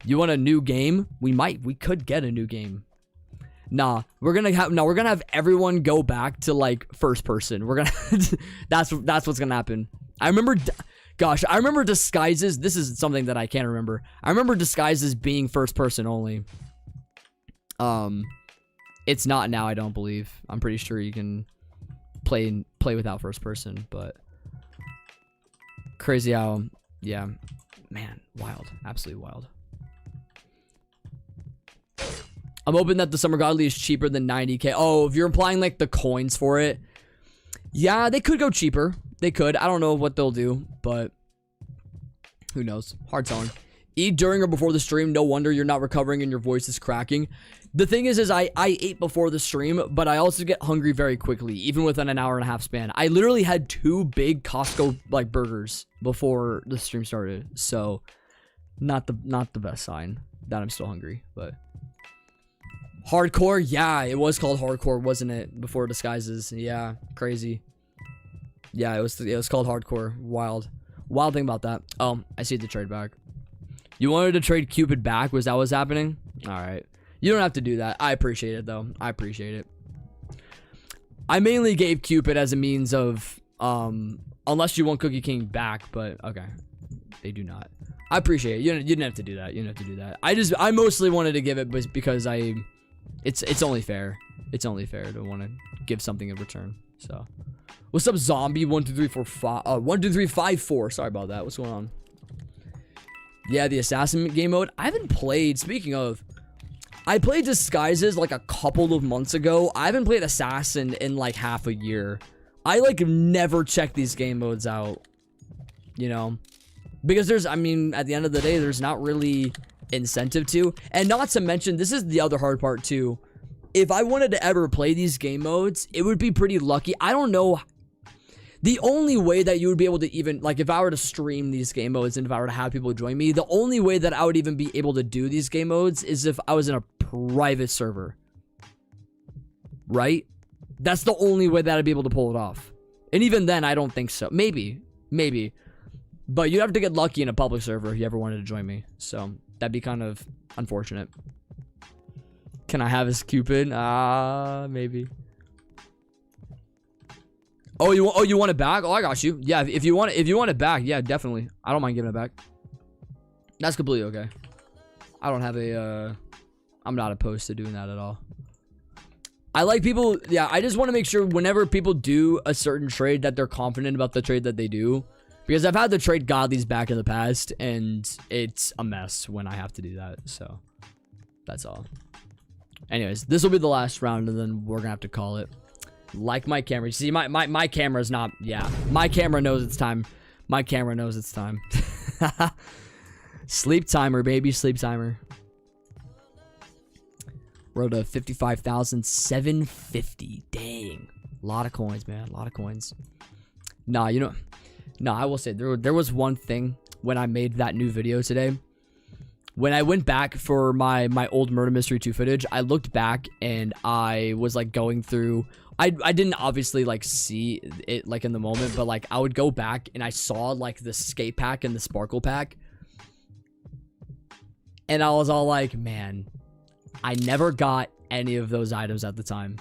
You want a new game? We could get a new game. Nah, we're gonna have everyone go back to like first person. We're gonna that's what's gonna happen. I remember disguises. This is something that I can't remember. I remember disguises being first person only. It's not now, I don't believe. I'm pretty sure you can play without first person, but crazy how, yeah, man, wild, absolutely wild. I'm hoping that the Summer Godly is cheaper than 90k. Oh, if you're implying like the coins for it, yeah, they could go cheaper. They could. I don't know what they'll do, but who knows? Hard telling. Eat during or before the stream. No wonder you're not recovering and your voice is cracking. The thing is I ate before the stream, but I also get hungry very quickly, even within an hour and a half span. I literally had 2 big Costco like burgers before the stream started, so not the best sign that I'm still hungry. But hardcore, yeah, it was called hardcore, wasn't it? Before disguises, yeah, crazy. Yeah, it was called hardcore. Wild thing about that. Oh, I see the trade back. You wanted to trade Cupid back? Was that what's happening? All right. You don't have to do that. I appreciate it, though. I appreciate it. I mainly gave Cupid as a means of, unless you want Cookie King back, but okay. They do not. I appreciate it. You didn't have to do that. You didn't have to do that. I mostly wanted to give it because it's only fair. It's only fair to want to give something in return. So, what's up, Zombie? 1 2 3 4 5. 1 2 3 5 4. Sorry about that. What's going on? Yeah, the assassin game mode. I haven't played. Speaking of, I played disguises like a couple of months ago. I haven't played assassin in like half a year. I like never check these game modes out, you know, because I mean, at the end of the day, there's not really incentive to. And not to mention, this is the other hard part too. If I wanted to ever play these game modes, it would be pretty lucky. I don't know. The only way that you would be able to even, like, if I were to stream these game modes and if I were to have people join me, the only way that I would even be able to do these game modes is if I was in a private server. Right? That's the only way that I'd be able to pull it off. And even then, I don't think so. Maybe. But you'd have to get lucky in a public server if you ever wanted to join me. So, that'd be kind of unfortunate. Can I have his Cupid? Maybe. Oh, you want it back? Oh, I got you. Yeah, if you want it back, yeah, definitely. I don't mind giving it back. That's completely okay. I don't have I'm not opposed to doing that at all. I like people, yeah, I just want to make sure whenever people do a certain trade that they're confident about the trade that they do. Because I've had to trade godlies back in the past, and it's a mess when I have to do that. So, that's all. Anyways, this will be the last round, and then we're gonna have to call it. Like my camera. See, my camera's not, yeah. My camera knows it's time. My camera knows it's time. Sleep timer, baby. Sleep timer. We're to 55,750. Dang. A lot of coins, man. A lot of coins. Nah, you know. Nah, I will say, there was one thing when I made that new video today. When I went back for my old Murder Mystery 2 footage, I looked back and I was like going through. I didn't obviously like see it like in the moment, but like I would go back and I saw like the skate pack and the sparkle pack. And I was all like, man, I never got any of those items at the time.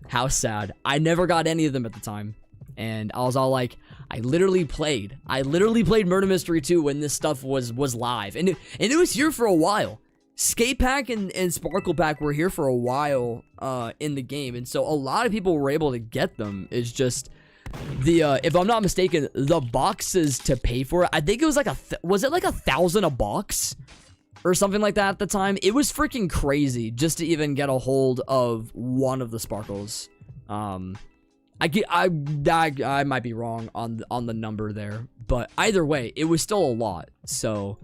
How sad. I never got any of them at the time. And I was all like, I literally played Murder Mystery 2 when this stuff was live. And it was here for a while. Skate Pack and Sparkle Pack were here for a while in the game. And so a lot of people were able to get them. It's just the, if I'm not mistaken, the boxes to pay for it, I think it was like was it like 1,000 a box? Or something like that at the time. It was freaking crazy just to even get a hold of one of the sparkles. I might be wrong on the number there, but either way, it was still a lot. So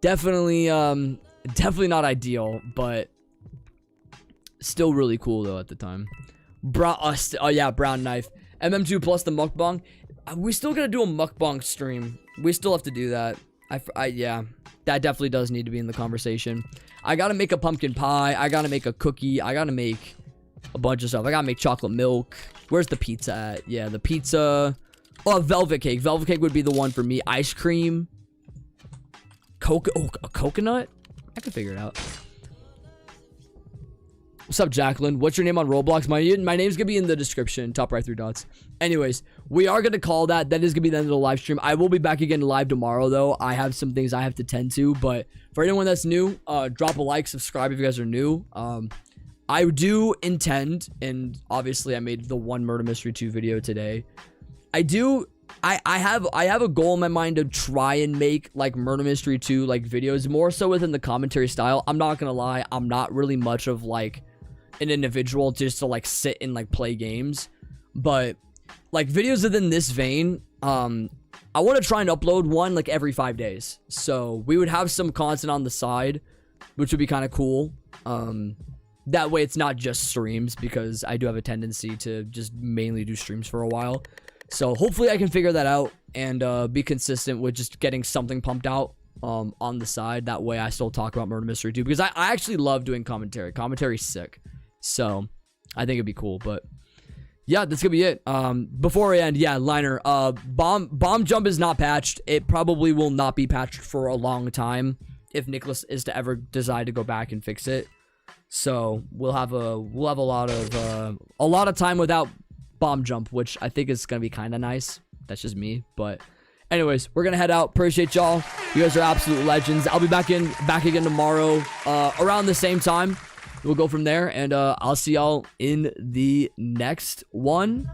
definitely not ideal, but still really cool though at the time. Yeah, brown knife. MM2 plus the mukbang. We still gotta do a mukbang stream. We still have to do that. Yeah, that definitely does need to be in the conversation. I gotta make a pumpkin pie. I gotta make a cookie. I gotta make a bunch of stuff. I gotta make chocolate milk. Where's the pizza at? Yeah, the pizza. Oh, velvet cake. Velvet cake would be the one for me. Ice cream. A coconut? I could figure it out. What's up, Jacqueline? What's your name on Roblox? My name's gonna be in the description, top right 3 dots. Anyways, we are gonna call that. That is gonna be the end of the live stream. I will be back again live tomorrow, though. I have some things I have to tend to, but for anyone that's new, drop a like, subscribe if you guys are new. I do intend, and obviously I made the one Murder Mystery 2 video today. I have a goal in my mind to try and make like Murder Mystery 2 like videos more so within the commentary style. I'm not gonna lie, I'm not really much of like an individual just to like sit and like play games, but like videos within this vein, I want to try and upload one like every 5 days, so we would have some content on the side, which would be kind of cool. That way it's not just streams, because I do have a tendency to just mainly do streams for a while. So hopefully I can figure that out and be consistent with just getting something pumped out on the side. That way I still talk about Murder Mystery 2, because I actually love doing commentary. Commentary's sick. So I think it'd be cool. But yeah, that's gonna be it. Before I end, yeah, Liner, bomb jump is not patched. It probably will not be patched for a long time if Nicholas is to ever decide to go back and fix it. So we'll have a lot of time without bomb jump, which I think is gonna be kind of nice. That's just me. But anyways, we're gonna head out. Appreciate y'all. You guys are absolute legends. I'll be back again tomorrow around the same time. We'll go from there, and I'll see y'all in the next one.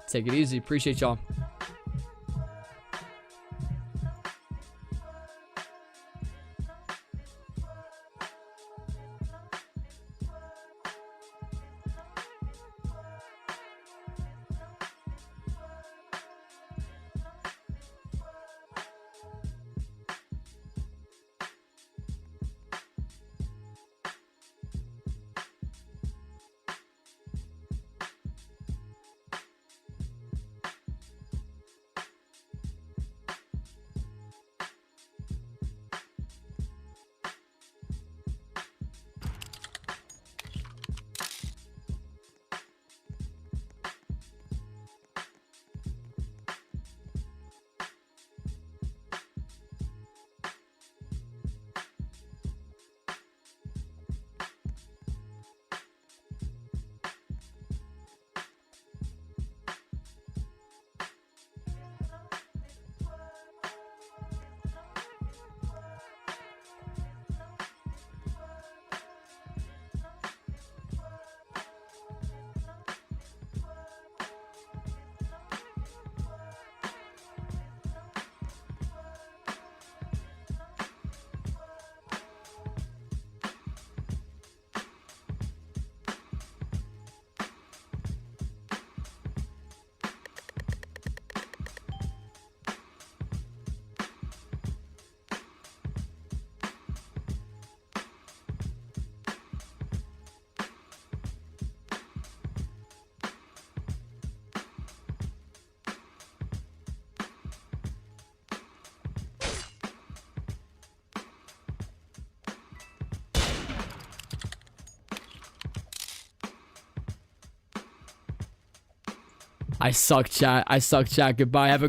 Take it easy. Appreciate y'all. I suck, chat. Goodbye. Have a